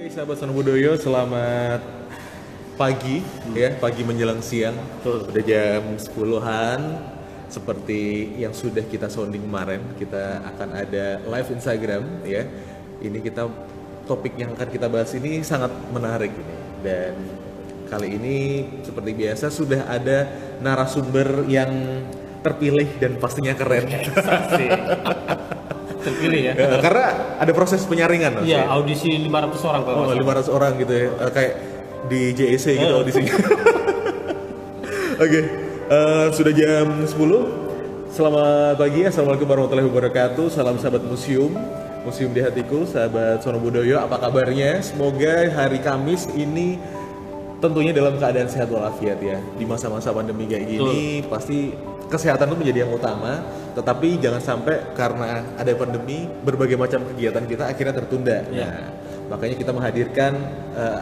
Hai sahabat Sono Budoyo, selamat pagi ya, pagi menjelang siang. Udah jam 10-an. Seperti yang sudah kita sounding kemarin, kita akan ada live Instagram ya. Ini topik yang akan kita bahas ini sangat menarik ini. Dan kali ini seperti biasa sudah ada narasumber yang terpilih dan pastinya keren. Terpilih ya? Karena ada proses penyaringan. Iya, audisi 500 orang kalau 500 orang gitu ya, kayak di JEC gitu audisinya. Oke, sudah jam 10. Selamat pagi, assalamualaikum warahmatullahi wabarakatuh. Salam sahabat museum di hatiku, sahabat Sono Budoyo. Apa kabarnya? Semoga hari Kamis ini tentunya dalam keadaan sehat walafiat ya. Di masa-masa pandemi kayak gini pasti kesehatan itu menjadi yang utama, tetapi jangan sampai karena ada pandemi berbagai macam kegiatan kita akhirnya tertunda. Nah, makanya kita menghadirkan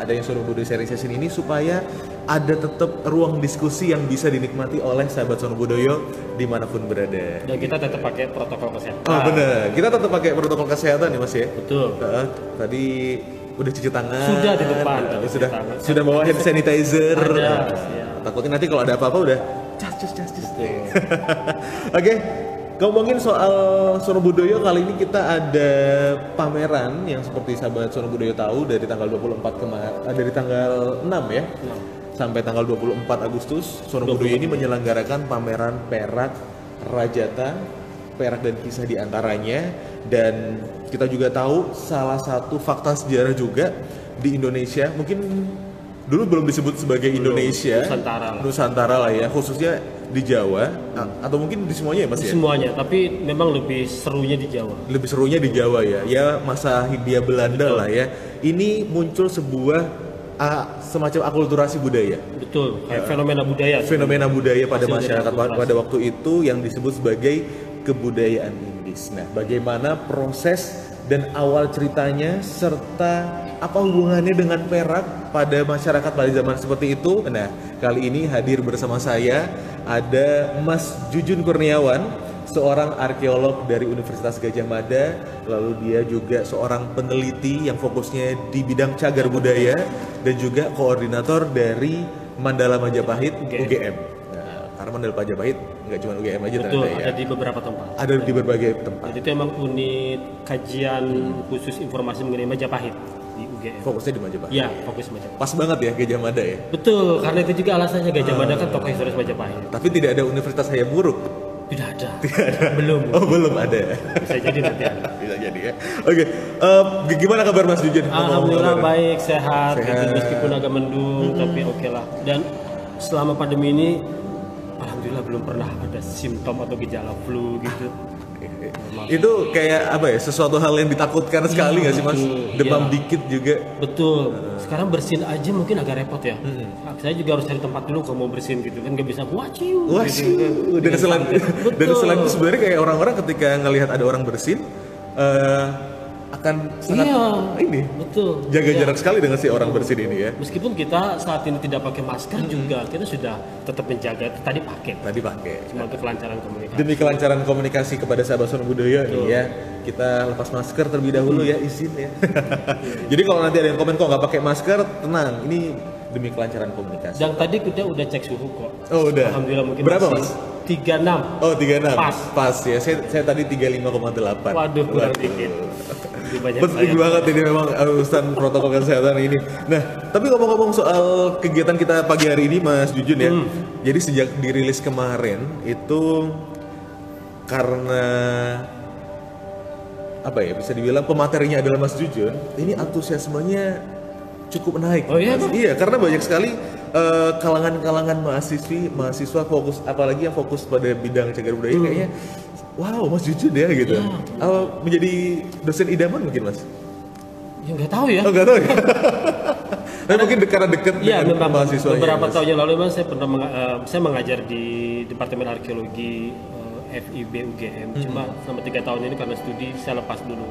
adanya Sono Budoyo Sharing Session ini supaya ada tetap ruang diskusi yang bisa dinikmati oleh sahabat Sono Budoyo dimanapun berada. Dan kita tetap pakai protokol kesehatan. Oh benar, kita tetap pakai protokol kesehatan ya Mas ya. Betul. Tadi udah cuci tangan. Sudah di depan. Sudah bawa hand sanitizer. Ada. Takutnya nanti kalau ada apa-apa udah cas. Oke, ngomongin soal Sono Budoyo, kali ini kita ada pameran yang seperti sahabat Sono Budoyo tahu dari tanggal 24 dari tanggal 6 ya. Sampai tanggal 24 Agustus Sono Budoyo ini menyelenggarakan pameran perak Rajata, perak dan kisah di antaranya. Dan kita juga tahu salah satu fakta sejarah juga di Indonesia, mungkin dulu belum disebut sebagai Indonesia, Nusantara lah ya, khususnya di Jawa, atau mungkin di semuanya ya Mas ya? Semuanya, tapi memang lebih serunya di Jawa. Lebih serunya di Jawa ya, ya masa Hindia Belanda lah ya. Ini muncul sebuah semacam akulturasi budaya. Betul, kayak fenomena budaya. Fenomena budaya pada masyarakat pada waktu itu yang disebut sebagai kebudayaan Indis. Nah, bagaimana proses dan awal ceritanya serta apa hubungannya dengan perak pada masyarakat pada zaman seperti itu? Nah, kali ini hadir bersama saya ada Mas Jujun Kurniawan, seorang arkeolog dari Universitas Gadjah Mada, lalu dia juga seorang peneliti yang fokusnya di bidang cagar budaya dan juga koordinator dari Mandala Majapahit UGM. Nah, karena Mandala Majapahit nggak cuma UGM aja. Betul, ternyata ya. Ada di beberapa tempat. Ada di berbagai tempat. Jadi itu emang unit kajian khusus informasi mengenai Majapahit di UGM. Fokusnya di Majapahit. Iya, fokus Majapahit. Pas banget ya Gadjah Mada ya. Betul, karena itu juga alasannya Gadjah Mada kan tokoh historis Majapahit. Tapi tidak ada Universitas Hayam Wuruk. Tidak ada. Belum. Oh, belum ada. Bisa jadi nanti ada. Bisa jadi ya. Oke, gimana kabar Mas Jujun? Alhamdulillah baik, sehat. Gitu, meskipun agak mendung, tapi oke lah. Dan selama pandemi ini, alhamdulillah belum pernah ada simptom atau gejala flu gitu. Itu kayak apa ya, sesuatu hal yang ditakutkan sekali nggak sih Mas? Demam dikit juga. Betul. Sekarang bersin aja mungkin agak repot ya. Saya juga harus cari tempat dulu kalau mau bersin gitu kan, nggak bisa waciu. Gitu. Dan selain itu sebenarnya kayak orang-orang ketika ngelihat ada orang bersin akan sangat betul. Jaga jarak sekali dengan si orang bersin ini ya. Meskipun kita saat ini tidak pakai masker juga, kita sudah tetap menjaga. Tadi pakai. Cuma untuk kelancaran komunikasi. Demi kelancaran komunikasi kepada sahabat Sono Budoyo nih ya, kita lepas masker terlebih dahulu ya, izin ya. Jadi kalau nanti ada yang komen kok nggak pakai masker, tenang, ini demi kelancaran komunikasi. Dan tadi kita udah cek suhu kok. Oh udah. Alhamdulillah mungkin berapa Mas? 36. Oh 36. Pas ya. Saya tadi 35,8. Waduh kurang dikit. Penting banget ini memang urusan protokol kesehatan ini. Nah, tapi ngomong-ngomong soal kegiatan kita pagi hari ini Mas Jujun ya. Jadi sejak dirilis kemarin itu karena apa ya, bisa dibilang pematerinya adalah Mas Jujun, ini antusiasmenya cukup naik. Oh iya? Iya, karena banyak sekali kalangan-kalangan mahasiswa fokus, apalagi yang fokus pada bidang cagar budaya kayaknya wow, Mas Jujun ya gitu. Menjadi dosen idaman mungkin Mas? Ya nggak tahu ya. Oh nggak tahu ya. Tapi mungkin karena dekat dengan mahasiswa. Beberapa tahun yang lalu memang saya pernah saya mengajar di Departemen Arkeologi FIB UGM. Cuma selama 3 tahun ini karena studi saya lepas dulu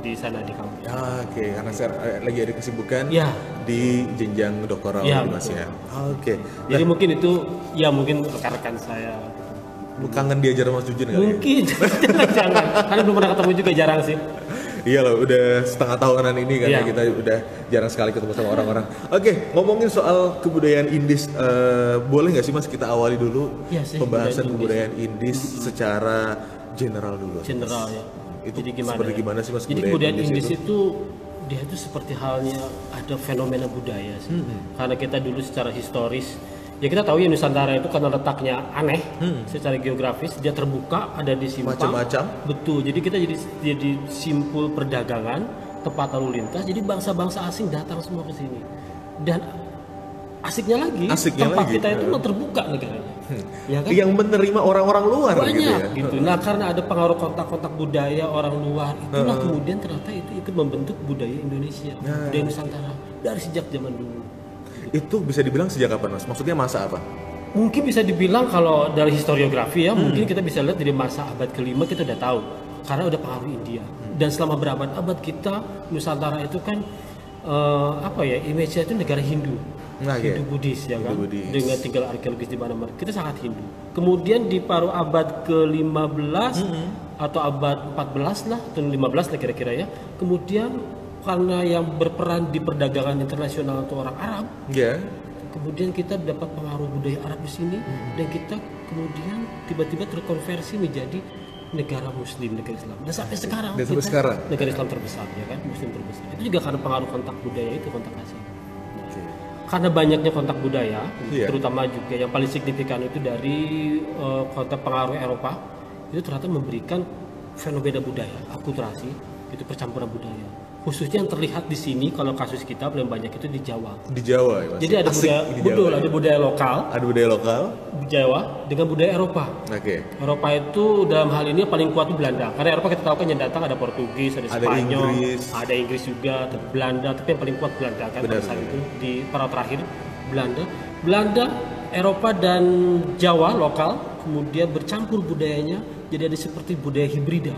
di sana di kampus. Oke, karena saya lagi ada kesibukan di jenjang doktoral Mas ya. Oke. Jadi mungkin itu mungkin rekan-rekan saya kangen diajar Mas Jujun kali mungkin. Jangan. Karena belum pernah ketemu juga, jarang sih. Iya loh, udah setengah tahunan ini kan Iya. ya, kita udah jarang sekali ketemu sama orang-orang. Oke, ngomongin soal kebudayaan Indis, boleh nggak sih Mas kita awali dulu Iya sih, pembahasan kebudayaan kebudayaan Indis secara general dulu. General ya. Itu Jadi gimana? seperti ya? gimana sih Mas Jadi kebudayaan kebudayaan Indis Indis itu? itu dia itu seperti halnya ada fenomena budaya sih. Karena kita dulu secara historis ya kita tahu ya Nusantara itu karena letaknya aneh secara geografis, dia terbuka, ada di simpang. Macam-macam. Betul. Jadi kita jadi simpul perdagangan, tempat lalu lintas. Jadi bangsa-bangsa asing datang semua ke sini. Dan asiknya lagi tempat lagi. kita itu terbuka negaranya. Ya kan? Yang menerima orang-orang luar Banyak gitu ya. gitu. Nah, karena ada pengaruh kontak-kontak budaya orang luar, itulah kemudian ternyata itu ikut membentuk budaya Indonesia, budaya Nusantara dari sejak zaman dulu. Itu bisa dibilang sejak kapan Mas? Maksudnya masa apa? Mungkin bisa dibilang kalau dari historiografi ya, mungkin kita bisa lihat dari masa abad kelima kita udah tahu karena udah pengaruh India. Dan selama berabad-abad kita Nusantara itu kan image-nya itu negara Hindu. Nah, Hindu Buddhis ya kan, Buddhis. dengan tinggal arkeologis di mana-mana. Kita sangat Hindu. Kemudian di paruh abad ke-15 atau abad 14 lah atau 15 lah kira-kira ya. Kemudian karena yang berperan di perdagangan internasional atau orang Arab, Ya. kemudian kita dapat pengaruh budaya Arab di sini dan kita kemudian tiba-tiba terkonversi menjadi negara Muslim, negara Islam. Dan sampai sekarang Dan sampai kita sekarang. negara Islam terbesar ya kan, Muslim terbesar. Itu juga karena pengaruh kontak budaya itu, kontak asing. Karena banyaknya kontak budaya, Iya. terutama juga yang paling signifikan itu dari kontak pengaruh Eropa, itu ternyata memberikan fenomena budaya, akulturasi, itu percampuran budaya. Khususnya yang terlihat di sini kalau kasus kita paling banyak itu di Jawa. Di Jawa ya Mas? Jadi ada Asik budaya, di betul, Jawa, ya? ada budaya lokal Ada budaya lokal. Jawa dengan budaya Eropa. Oke. Eropa itu dalam hal ini paling kuat itu Belanda. Karena Eropa kita tahu kan yang datang ada Portugis, ada Ada Spanyol, Inggris. ada Inggris juga, ada Belanda. Tapi yang paling kuat Belanda kan Benar, pada saat benar. itu di para terakhir Belanda, Eropa dan Jawa lokal kemudian bercampur budayanya jadi ada seperti budaya hibrida.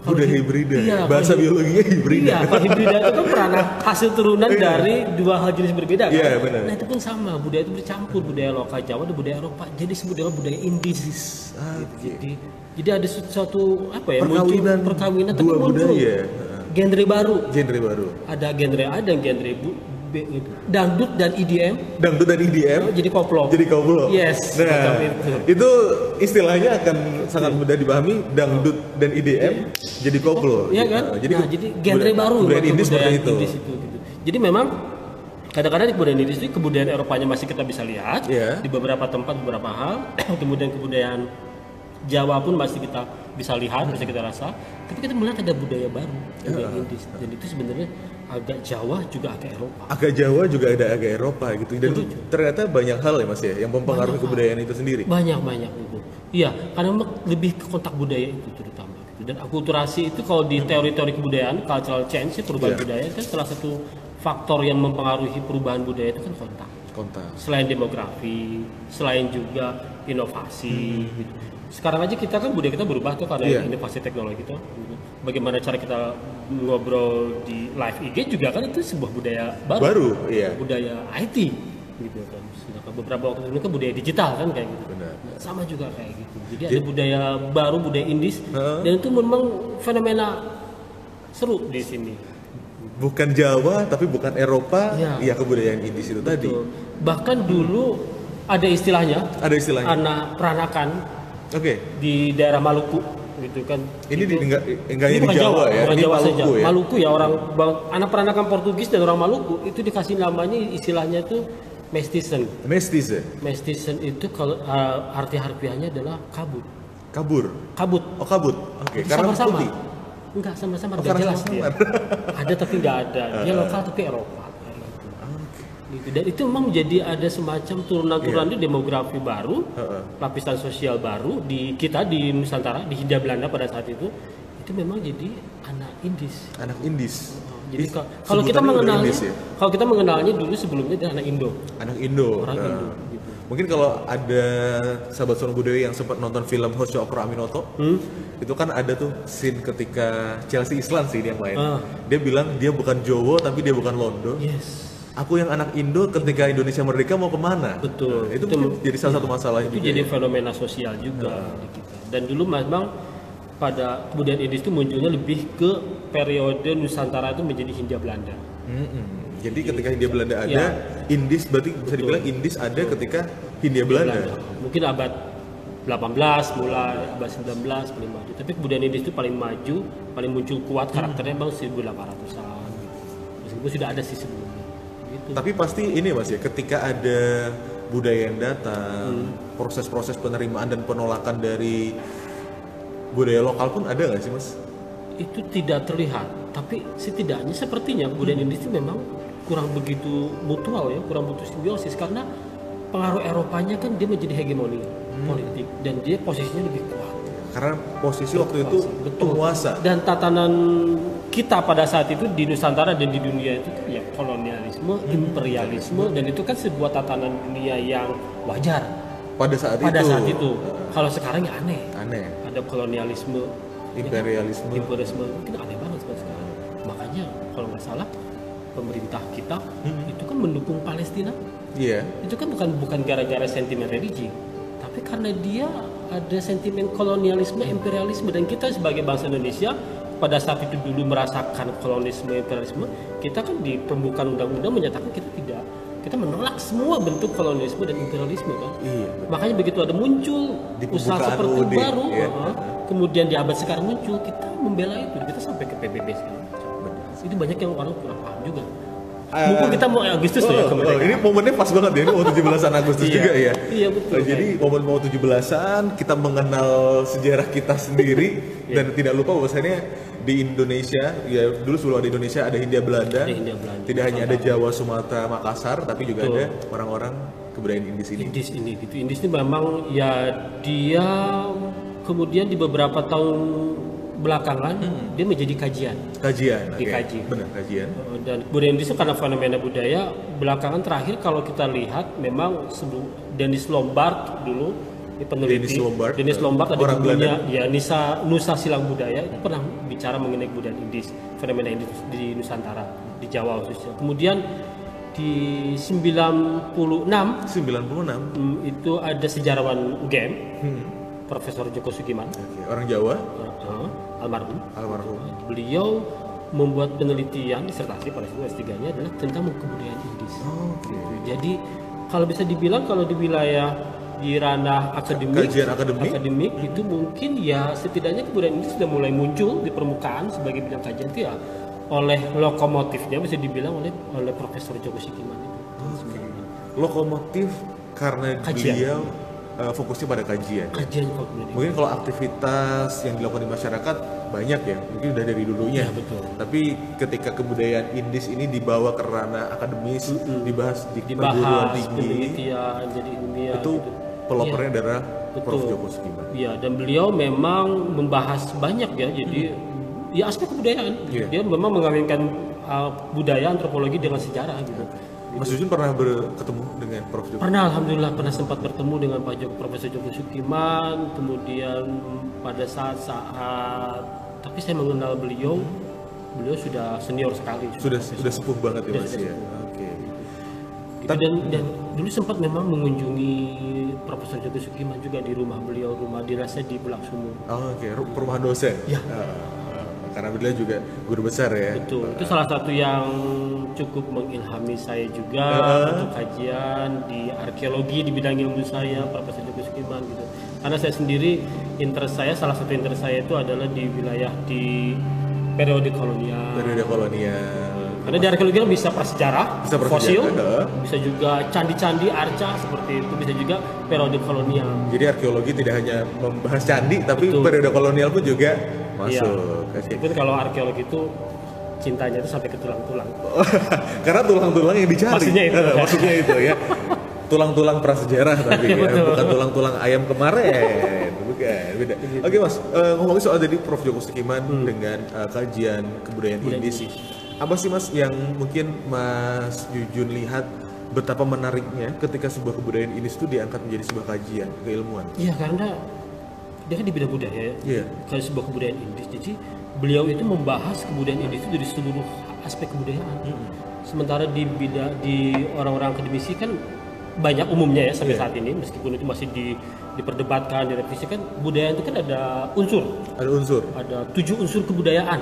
Budaya hibrida. Iya, Bahasa kalau- biologinya hibrida. Iya, kalau hibrida itu kan pernah hasil turunan dari dua hal jenis berbeda kan. Iya, benar. Nah itu pun sama, budaya itu bercampur, budaya lokal Jawa dan budaya Eropa. Jadi disebut dengan budaya Indis. Jadi ada suatu Perkawinan muncul perkawinan tapi dua muncul budaya. genre baru. Genre baru. Ada genre A dan genre B gitu. Dangdut dan EDM Dangdut dan EDM jadi koplo. jadi koplo. Yes, Nah, macam itu. itu istilahnya akan sangat mudah dipahami. Dangdut dan EDM jadi koplo. Iya kan? Nah, Jadi, genre baru Budaya untuk Indis seperti kebudayaan itu. Indis itu gitu. Jadi memang kadang-kadang di kebudayaan Indis itu kebudayaan Eropanya masih kita bisa lihat Iya. di beberapa tempat beberapa hal. Kemudian kebudayaan Jawa pun masih kita bisa lihat, bisa kita rasa. Tapi kita melihat ada budaya baru, budaya Indis. Dan itu sebenarnya agak Jawa juga agak Eropa. Agak Jawa juga ada agak Eropa gitu. Dan ternyata banyak hal ya Mas ya yang mempengaruhi kebudayaan itu sendiri. Banyak itu. Iya, karena memang lebih ke kontak budaya itu terutama. Gitu. Dan akulturasi itu kalau di teori-teori kebudayaan, cultural change, perubahan Iya. budaya kan salah satu faktor yang mempengaruhi perubahan budaya itu kan kontak. Kontak. Selain demografi, selain juga inovasi. Gitu. Sekarang aja kita kan budaya kita berubah tuh karena Iya. inovasi teknologi itu. Gitu. Bagaimana cara kita ngobrol di live IG juga kan itu sebuah budaya baru. Baru, iya. Budaya IT gitu kan. Sedangkan beberapa waktu dulu kan budaya digital kan kayak gitu. Benar. Nah, sama juga kayak gitu. Jadi ada budaya baru, budaya Indis Heeh. dan itu memang fenomena seru di sini. Bukan Jawa tapi bukan Eropa, Iya. ya kebudayaan Indis itu tadi. Betul. Bahkan dulu ada istilahnya Ada istilahnya. anak peranakan Oke. di daerah Maluku gitu kan. Ini Itu- enggak ini di bukan Jawa ya. bukan Ini Jawa Maluku saja. ya. Maluku ya anak peranakan Portugis dan orang Maluku itu dikasih namanya istilahnya itu mestizen. Mestis ya. Mestizen itu kalau arti harfiahnya adalah kabut. Kabur. Kabut. Oh kabut. Oke. Itu Karena sama-sama. putih. Enggak sama-sama, Oh, enggak karena jelas dia. sama-sama. Ada tapi enggak ada. Dia lokal tapi Eropa. Gitu. Dan itu memang jadi ada semacam turunan-turunan di demografi baru, lapisan sosial baru di kita di Nusantara, di Hindia Belanda pada saat itu memang jadi anak Indis. Anak Indis. Jadi Ih, kalau kita sebutannya udah mengenalnya, Indis ya? kalau kita mengenalnya dulu sebelumnya dia anak Indo, Anak Indo. orang Nah. Indo. Gitu. Mungkin kalau ada sahabat Sono Budaya yang sempat nonton film Hosho Okro Aminoto, itu kan ada tuh scene ketika Chelsea Islan sih dia yang main. Dia bilang dia bukan Jowo tapi dia bukan Londo. Yes. Aku yang anak Indo ketika Indonesia merdeka mau kemana? Betul. Nah, itu Itu mungkin jadi salah satu masalah Itu juga jadi ya. fenomena sosial juga di kita. Dan dulu memang pada kebudayaan Indis itu munculnya lebih ke periode Nusantara itu menjadi Hindia Belanda. Jadi ketika Hindia Belanda ada, Ya. Indis berarti bisa dibilang Indis ada ketika Hindia Belanda. Mungkin abad 18 mulai, abad 19 paling maju. Tapi kebudayaan Indis itu paling maju, paling muncul kuat karakternya bang 1800-an. Gitu. Meskipun sudah ada sih sebelumnya. Gitu. Tapi pasti ini Mas ya, ketika ada budaya yang datang, proses-proses penerimaan dan penolakan dari budaya lokal pun ada nggak sih Mas? Itu tidak terlihat, tapi setidaknya sepertinya kebudayaan Indis itu memang kurang begitu mutual ya, kurang begitu simbiosis karena pengaruh Eropanya kan dia menjadi hegemoni politik dan dia posisinya lebih kuat. Karena posisi waktu itu penguasa. Dan tatanan kita pada saat itu di Nusantara dan di dunia itu kan ya kolonialisme, imperialisme dan itu kan sebuah tatanan dunia yang wajar Pada saat itu. Kalau sekarang ya aneh. Ada kolonialisme, Imperialisme. imperialisme mungkin aneh banget sekarang. Makanya kalau nggak salah pemerintah kita itu kan mendukung Palestina. Iya. Itu kan bukan gara-gara sentimen religi, tapi karena dia ada sentimen kolonialisme, imperialisme dan kita sebagai bangsa Indonesia pada saat itu dulu merasakan kolonialisme, imperialisme, kita kan di pembukaan undang-undang menyatakan kita menolak semua bentuk kolonialisme dan imperialisme kan. Iya. Makanya begitu ada muncul Di usaha pembukaan seperti UUD, baru, ya. kemudian di abad sekarang muncul, kita membela itu, kita sampai ke PBB sekarang. Itu banyak yang orang kurang paham juga. Mumpung kita mau Agustus tuh ya kemerdekaan. Ini momennya pas banget ya, ini mau 17-an Agustus juga ya. Iya betul. Jadi momen mau 17-an kita mengenal sejarah kita sendiri dan tidak lupa bahwasannya di Indonesia ya dulu sebelum ada Indonesia ada Hindia Belanda. Tidak hanya ada Jawa, Sumatera, Makassar tapi juga ada orang-orang kebudayaan Indis ini. Indis ini memang ya dia kemudian di beberapa tahun belakangan dia menjadi kajian. Dikaji. Benar, kajian. Dan budaya Indis itu karena fenomena budaya belakangan terakhir kalau kita lihat memang sebelum Dennis Lombard dulu peneliti Dennis Lombard ada orang bukunya ya Nusa Silang Budaya itu pernah bicara mengenai budaya Indis, fenomena Indis di Nusantara, di Jawa khususnya. Kemudian di 96 itu ada sejarawan UGM Profesor Joko Sugiman, orang Jawa, almarhum. Beliau membuat penelitian disertasi pada S3-nya adalah tentang kebudayaan Indis. Jadi kalau bisa dibilang kalau di wilayah di ranah akademik itu mungkin ya setidaknya kebudayaan Indis sudah mulai muncul di permukaan sebagai bidang kajian itu ya oleh lokomotifnya bisa dibilang oleh Profesor Joko Sugiman itu. Lokomotif karena beliau fokusnya pada kajian. Mungkin kalau aktivitas yang dilakukan di masyarakat banyak ya, mungkin udah dari dulunya. Ya, betul. Tapi ketika kebudayaan Indis ini dibawa ke ranah akademis, dibahas di perguruan tinggi, penelitian, jadi ilmiah. Itu pelopornya adalah Prof. Joko Sugiman. Iya, dan beliau memang membahas banyak ya, jadi ya aspek kebudayaan. Dia memang mengawinkan budaya, antropologi dengan sejarah gitu. Mas Jujun pernah bertemu dengan Prof. Joko? Pernah, alhamdulillah pernah sempat bertemu dengan Profesor Joko Sugiman. Kemudian pada saat tapi saya mengenal beliau sudah senior sekali. Sudah sepuh banget ya Mas ya. Oke. Dan dulu sempat memang mengunjungi Profesor Joko Sugiman juga di rumah beliau, rumah dinasnya di Bulak Sumu. Oke, perumahan dosen. Ya. Karena beliau juga guru besar ya. Betul, itu salah satu yang cukup mengilhami saya juga untuk kajian di arkeologi di bidang ilmu saya, Profesor Joko Sugiman gitu. Karena saya sendiri salah satu interest saya itu adalah di wilayah di periode kolonial. Karena di arkeologi kan bisa prasejarah, fosil, bisa juga candi-candi, arca seperti itu, bisa juga periode kolonial. Jadi arkeologi tidak hanya membahas candi, tapi periode kolonial pun juga masuk. Meskipun kalau arkeologi itu cintanya itu sampai ke tulang-tulang. Karena tulang-tulang yang dicari. Maksudnya itu ya. Tulang-tulang prasejarah tapi ya, bukan tulang-tulang ayam kemarin. Bukan, beda. Oke Mas, ngomongin soal tadi Prof. Joko Sugiman dengan kajian kebudayaan Indis. Apa sih Mas yang mungkin Mas Jujun lihat betapa menariknya ketika sebuah kebudayaan Indis itu diangkat menjadi sebuah kajian keilmuan? Iya, karena dia kan di bidang budaya ya. Kalau sebuah kebudayaan Indis, jadi beliau itu membahas kebudayaan Indis itu dari seluruh aspek kebudayaan. Sementara di orang-orang akademisi kan banyak umumnya ya sampai saat ini, meskipun itu masih diperdebatkan, direvisi kan budaya itu kan ada unsur. Ada unsur. Ada 7 unsur kebudayaan.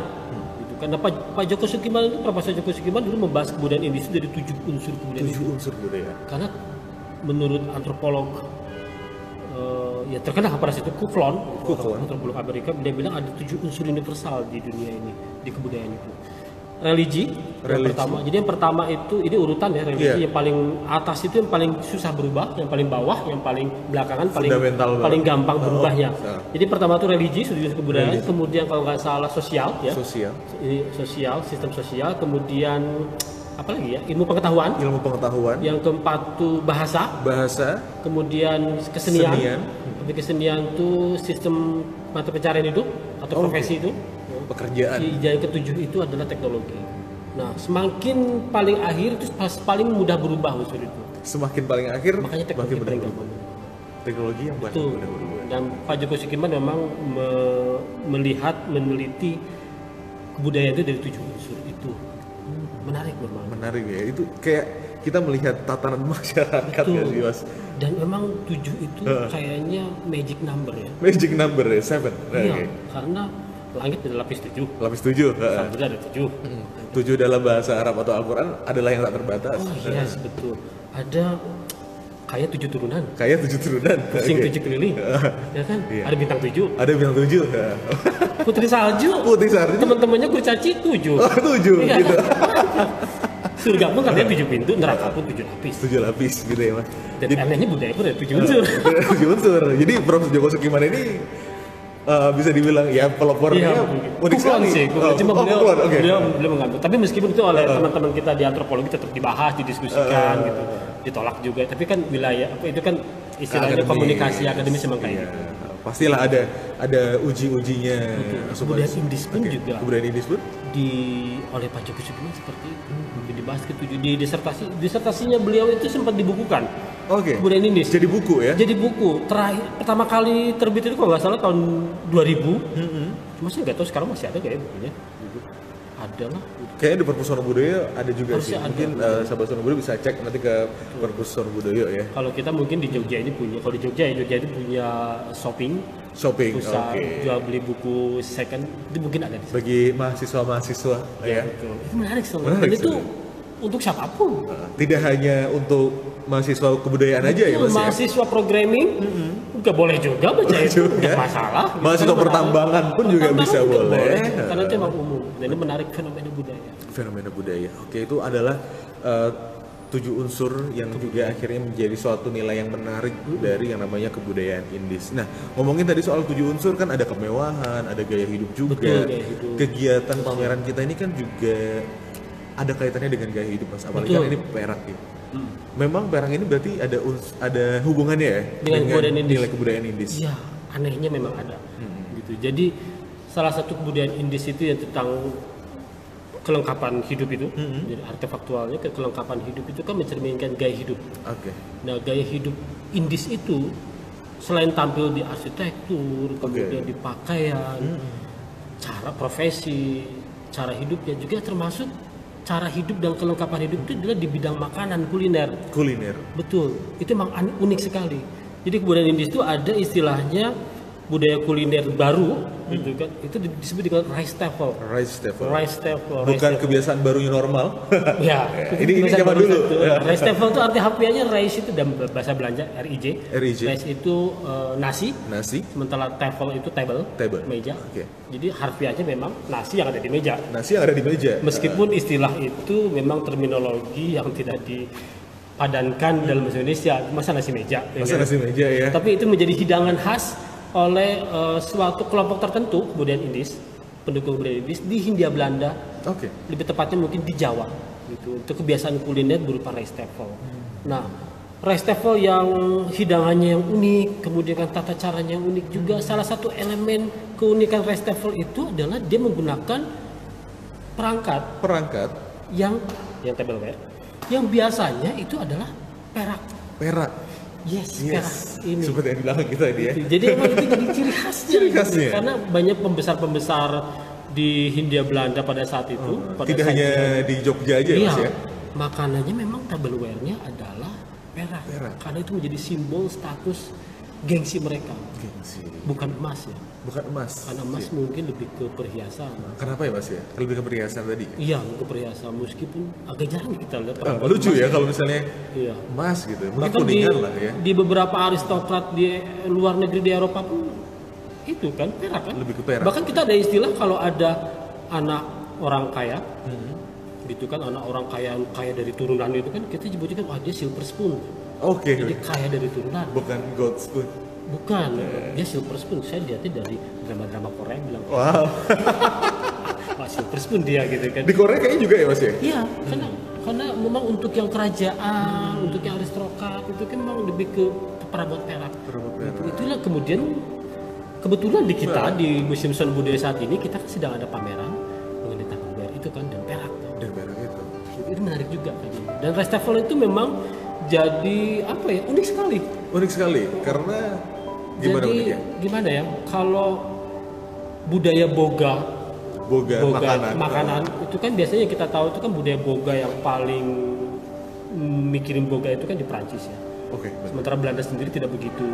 Gitu. Karena Pak Joko Sukiman itu, Profesor Joko Sukiman dulu membahas kebudayaan Indonesia dari 7 unsur kebudayaan. 7 unsur budaya. Karena menurut antropolog ya terkenal pada situ Kuflon, antropolog Amerika, dia bilang ada 7 unsur universal di dunia ini, di kebudayaan itu. Religi. Yang pertama. Jadi yang pertama itu ini urutan ya, religi yang paling atas itu yang paling susah berubah, yang paling bawah, yang paling belakangan paling gampang berubahnya. Jadi pertama itu religi, studi kebudayaan, kemudian kalau nggak salah sosial ya. Ini sosial, sistem sosial, kemudian apa lagi ya? Ilmu pengetahuan. Yang keempat tuh bahasa. Kemudian kesenian. Kesenian tuh sistem mata pencarian hidup atau profesi itu. Pekerjaan. Yang ketujuh itu adalah teknologi. Nah, semakin paling akhir itu paling mudah berubah unsur itu. Semakin paling akhir, makanya teknologi paling gampang. Teknologi yang paling mudah berubah. Dan Pak Joko Sukiman memang meneliti kebudayaan itu dari 7 unsur itu. Menarik memang. Menarik ya. Itu kayak kita melihat tatanan masyarakat ya sih, Mas. Dan memang 7 itu kayaknya magic number ya. Magic number ya, 7. Iya, karena langit ada lapis 7. Lapis 7. Samudra ada 7. 7 dalam bahasa Arab atau Al-Quran adalah yang tak terbatas. Oh iya, betul. Ada kayak 7 turunan. Pusing 7 keliling. Ya kan? Iya. Ada bintang 7. Putri salju. Teman-temannya kurcaci 7. Oh, 7 iya, gitu. Surga pun katanya 7 pintu, neraka pun 7 lapis. 7 lapis gitu ya, Mas. Dan anehnya budaya pun ada 7 unsur. 7 unsur. Jadi Prof. Joko Sukiman ini bisa dibilang ya pelopornya unik sekali. Cuma beliau mengambil. Tapi meskipun itu oleh teman-teman kita di antropologi tetap dibahas, didiskusikan gitu, ditolak juga. Tapi kan wilayah apa itu kan istilahnya komunikasi akademis memang kayak gitu. Pastilah ada uji-ujinya. Kebudayaan Indis pun juga. Kebudayaan Indis pun oleh Pak Joko Sukiman seperti itu. Dibahas ketujuh di disertasinya beliau itu sempat dibukukan. Kebudayaan Indis. Jadi buku ya? Jadi buku. Pertama kali terbit itu kalau nggak salah tahun 2000. Cuma saya nggak tahu sekarang masih ada kayak bukunya. Ada lah. Kayaknya di Perpus Sono Budoyo ada juga sih. Ada. Mungkin sahabat Sono Budoyo bisa cek nanti ke Perpus Sono Budoyo ya. Kalau kita mungkin di Jogja ini punya. Kalau di Jogja itu punya shopping, pusat jual beli buku second itu mungkin ada di sana. Bagi mahasiswa ya. Betul. Itu menarik sekali. Dan itu untuk siapapun. Tidak hanya untuk mahasiswa kebudayaan aja ya, Mas. Mahasiswa programming nggak boleh juga baca itu, nggak masalah. Mahasiswa pertambangan pun juga bisa boleh. Karena itu memang umum. Dan ini menarik fenomena budaya. Oke, itu adalah 7 unsur yang juga akhirnya menjadi suatu nilai yang menarik dari yang namanya kebudayaan Indis. Nah, ngomongin tadi soal 7 unsur kan ada kemewahan, ada gaya hidup juga. Betul, gaya hidup. Kegiatan pameran kita ini kan juga ada kaitannya dengan gaya hidup, Mas. Apalagi kan ini perak ya. Memang perak ini berarti ada hubungannya ya dengan nilai kebudayaan Indis. Iya, anehnya memang ada. Gitu. Jadi salah satu kebudayaan Indis itu yang tentang kelengkapan hidup itu, jadi artefaktualnya kelengkapan hidup itu kan mencerminkan gaya hidup. Nah, gaya hidup Indis itu selain tampil di arsitektur, kemudian di pakaian, cara profesi, cara hidupnya juga termasuk cara hidup dan kelengkapan hidup itu adalah di bidang makanan, kuliner. Betul, itu memang unik sekali. Jadi kebudayaan Indis itu ada istilahnya budaya kuliner baru, gitu kan? Itu disebut dengan rice table. Bukan kebiasaan barunya normal. Ya, ini zaman dulu. Rice table itu arti harfiahnya rice itu dalam bahasa Belanda RIJ. Rice itu nasi. Sementara table itu table. Meja. Jadi harfiahnya memang nasi yang ada di meja. Meskipun istilah itu memang terminologi yang tidak dipadankan dalam bahasa Indonesia. Masa nasi meja ya. Tapi itu menjadi hidangan khas oleh suatu kelompok tertentu kebudayaan Indis, pendukung kebudayaan Indis di Hindia Belanda, lebih tepatnya mungkin di Jawa, gitu. Untuk kebiasaan kuliner berupa rice table. Nah, rice table yang hidangannya yang unik, kemudian tata caranya yang unik juga. Salah satu elemen keunikan rice table itu adalah dia menggunakan perangkat yang tableware, yang biasanya itu adalah perak. Yes. Ini. Seperti yang bilang kita ini ya. Jadi emang itu jadi ciri khasnya. Karena banyak pembesar-pembesar di Hindia Belanda pada saat itu. Tidak hanya di Jogja aja ya, Mas ya. Makanannya memang tableware-nya adalah perak. Karena itu menjadi simbol status gengsi mereka, Gengsi. bukan emas ya. Bukan emas. Karena emas mungkin lebih ke perhiasan. Kenapa ya Mas ya? Lebih ke perhiasan tadi. Iya, ke perhiasan meskipun agak jarang kita lihat. Lucu ya kalau misalnya Iya. emas gitu. Mungkin Bahkan di, kuningan lah ya. di beberapa aristokrat di luar negeri di Eropa pun itu kan perak kan. Lebih ke perak. Bahkan kita ada istilah kalau ada anak orang kaya, gitu kan, anak orang kaya dari turunan itu kan kita sebutkan wah dia silver spoon. Oke. Jadi kaya dari turunan. Bukan gold spoon. Bukan, dia silver spoon. Saya lihatnya dari drama-drama Korea bilang, Wow. wah silver spoon dia gitu kan. Di Korea kayaknya juga ya Mas ya? Iya, karena memang untuk yang kerajaan, untuk yang aristokrat itu kan memang lebih ke perabot perak. Perabot perak. Itulah kemudian kebetulan di kita di Museum Seni Budaya saat ini kita kan sedang ada pameran mengenai tangan bayar itu kan dan perak. Dan perak itu. Itu menarik juga kan. Dan Reichstafel itu memang jadi apa ya, unik sekali. Unik sekali karena gimana Jadi uniknya? gimana ya, kalau budaya boga makanan itu kan biasanya kita tahu itu kan budaya boga yang paling mikirin boga itu kan di Prancis ya. Oke. benar. Sementara Belanda sendiri tidak begitu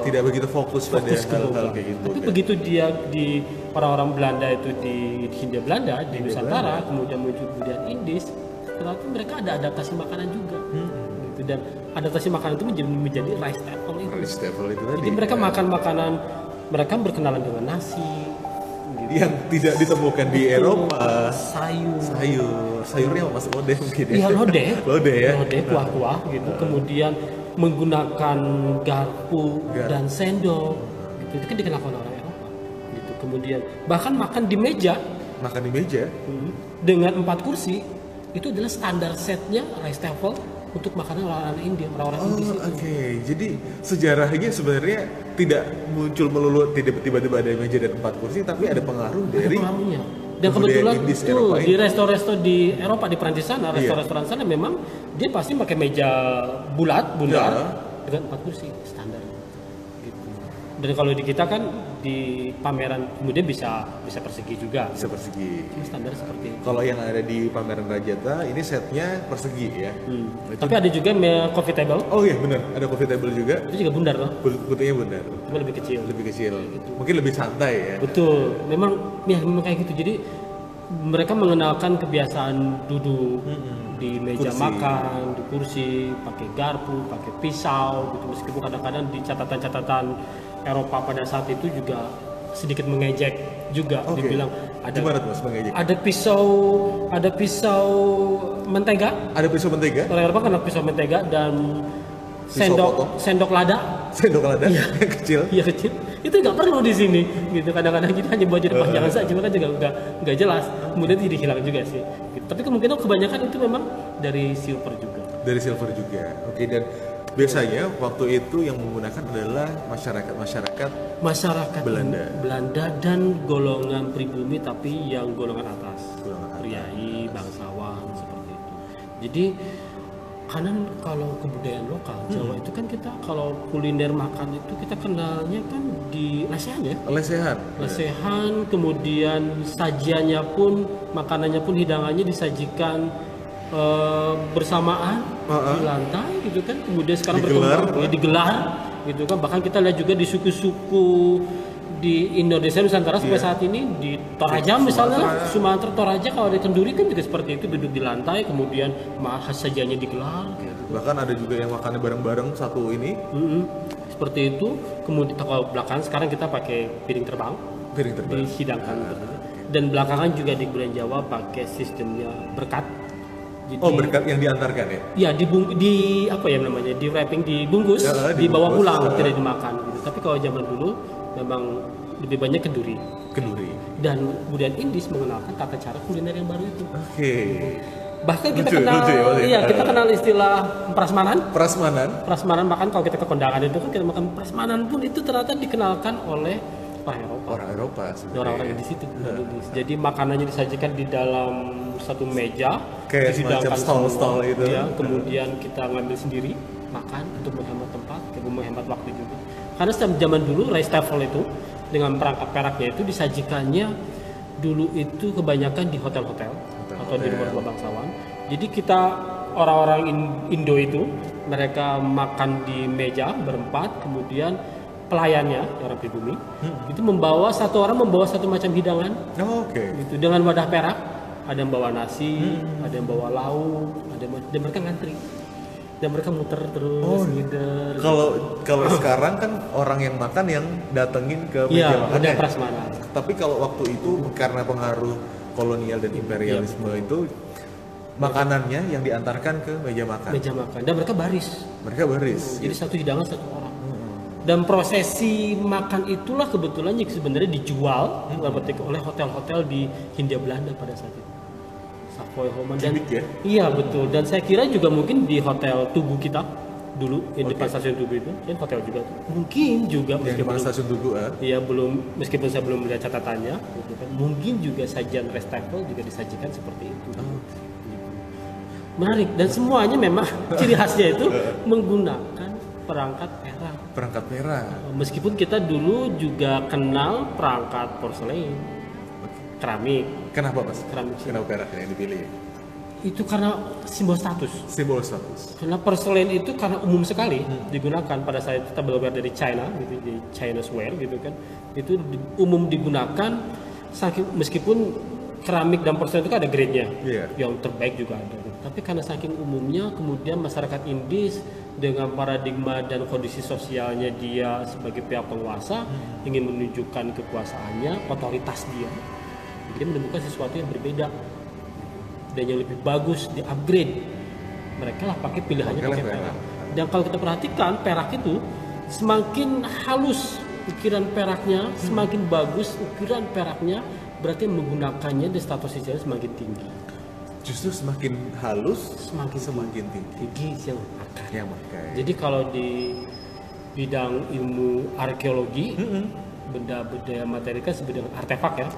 Tidak begitu fokus pada fokus ke hal-hal boga. kayak gitu. Tapi kan? begitu dia di orang-orang Belanda itu di Hindia Belanda, di Nusantara, kemudian muncul budaya Indis, ternyata mereka ada adaptasi makanan juga. Gitu. Dan adaptasi makanan itu menjadi Reichstafel itu. Reichstafel itu tadi. Jadi mereka makan makanan, mereka berkenalan dengan nasi, gitu. Yang tidak ditemukan di Eropa. Sayurnya masuk lodeh mungkin ya. Iya lodeh, Lodeh ya. lodeh kuah-kuah gitu. Kemudian menggunakan garpu dan sendok, gitu. Itu kan dikenalkan orang Eropa, gitu. Kemudian bahkan makan di meja Makan di meja. dengan 4 kursi itu adalah standar setnya Reichstafel untuk makanan orang-orang India, orang-orang Indis itu. Oke, jadi sejarahnya sebenarnya tidak muncul melulu tiba-tiba ada meja dan 4 kursi, tapi ada pengaruh Ada dari pengaruhnya. Dan budaya kebetulan Indis tuh Eropa di ini. resto-resto di Eropa, di Prancis sana, restoran sana memang dia pasti pakai meja bulat, bundar dengan 4 kursi standar. Gitu. Dan kalau di kita kan di pameran kemudian bisa persegi juga. Bisa persegi. Cuma standar seperti itu. Kalau yang ada di pameran Rajata ini setnya persegi ya. Tapi ada juga coffee table, Oh iya benar, ada coffee table juga. itu juga bundar loh, Putihnya benar, cuma lebih kecil. lebih kecil. Mungkin lebih santai ya. Betul, memang kayak gitu. Jadi mereka mengenalkan kebiasaan duduk di meja Kursi. makan, di kursi, pakai garpu, pakai pisau, gitu. Meskipun kadang-kadang di catatan-catatan Eropa pada saat itu juga sedikit mengejek juga. Oke. Dibilang Gimana tuh Mas mengejek? ada pisau mentega. Ada pisau mentega, Orang Eropa kena pisau mentega dan Pisau potong. sendok lada. sendok lada yang kecil. Iya kecil. Itu nggak perlu di sini. Gitu kadang-kadang kita hanya buat jadi panjangan saja, cuma kan juga nggak jelas. Kemudian jadi hilang juga sih. Gitu. Tapi kemungkinan kebanyakan itu memang dari silver juga. Dari silver juga. Oke, dan biasanya waktu itu yang menggunakan adalah masyarakat Belanda dan golongan pribumi tapi yang golongan atas. Golongan atas. Priai, bangsawan seperti itu. Jadi karena kalau kebudayaan lokal Jawa itu kan kita kalau kuliner makan itu kita kenalnya kan di lesehan ya. Lesehan, kemudian sajiannya pun, makanannya pun, hidangannya disajikan bersamaan di lantai gitu kan. Kemudian sekarang digelar gitu kan. Bahkan kita lihat juga di suku-suku di Indonesia Nusantara sampai saat ini di Toraja misalnya, Sumatera Toraja kalau ada kenduri kan juga seperti itu, duduk di lantai kemudian sajiannya digelar gitu. Bahkan ada juga yang makannya bareng-bareng satu ini. Seperti itu. Kemudian kalau belakangan sekarang kita pakai piring terbang dihidangkan. Dan belakangan juga di budaya Jawa pakai sistemnya berkat. Jadi, berkat yang diantarkan ya? Ya di apa ya namanya, di wrapping, dibungkus, dibawa pulang, tidak dimakan gitu. Tapi kalau zaman dulu memang lebih banyak kenduri. Dan budaya Indis mengenalkan tata cara kuliner yang baru itu. Oke. Bahkan kita kita kenal istilah prasmanan. Bahkan kalau kita ke kondangan itu kan kita makan prasmanan pun itu ternyata dikenalkan oleh orang Eropa. Orang-orang di situ. Jadi makanannya disajikan di dalam satu meja, kayak semacam stall itu. Ya, kemudian kita ngambil sendiri makan untuk menghemat tempat, menghemat waktu juga. Karena zaman dulu Reichstafel itu dengan perangkap peraknya itu disajikannya dulu itu kebanyakan di hotel-hotel atau di rumah-rumah bangsawan. Jadi kita orang-orang Indo itu mereka makan di meja berempat, kemudian pelayannya orang pribumi itu satu orang membawa satu macam hidangan, gitu, dengan wadah perak, ada yang bawa nasi, ada yang bawa lauk, dan mereka ngantri dan mereka muter terus ngider. Kalau sekarang kan orang yang makan yang datengin ke meja makan. Iya, prasmanan. Tapi kalau waktu itu karena pengaruh kolonial dan imperialisme itu makanannya yang diantarkan ke meja makan. Meja makan dan mereka baris. Jadi satu hidangan satu orang. Dan prosesi makan itulah kebetulan yang sebenarnya dijual oleh hotel-hotel di Hindia Belanda pada saat itu. Savoy Homan dan iya betul. Dan saya kira juga mungkin di hotel Tugu kita dulu di depan stasiun Tugu itu, kan hotel juga tuh. Mungkin juga meskipun stasiun Tugu iya meskipun saya belum melihat catatannya, gitu kan. Mungkin juga sajian Restafel juga disajikan seperti itu. Menarik dan semuanya memang ciri khasnya itu menggunakan perangkat perak. Meskipun kita dulu juga kenal perangkat porselen, keramik. Kenapa Mas? Keramik. Kenapa perak yang dipilih? Itu karena simbol status. Karena porselen itu karena umum sekali digunakan pada saat itu tableware dari China, gitu, di Chinese ware gitu kan. Itu umum digunakan meskipun keramik dan porselen itu kan ada grade-nya. Yang terbaik juga ada. Tapi karena saking umumnya, kemudian masyarakat Indis dengan paradigma dan kondisi sosialnya dia sebagai pihak penguasa ingin menunjukkan kekuasaannya, otoritas dia. Jadi menemukan sesuatu yang berbeda dan yang lebih bagus, di upgrade. Mereka lah pakai pilihannya pakai perak. Dan kalau kita perhatikan perak itu semakin halus ukiran peraknya, semakin bagus ukiran peraknya, berarti menggunakannya di status sosialnya semakin tinggi. Justru semakin halus semakin tinggi yang pakai. Jadi kalau di bidang ilmu arkeologi, benda-benda materi kan disebut dengan artefak ya.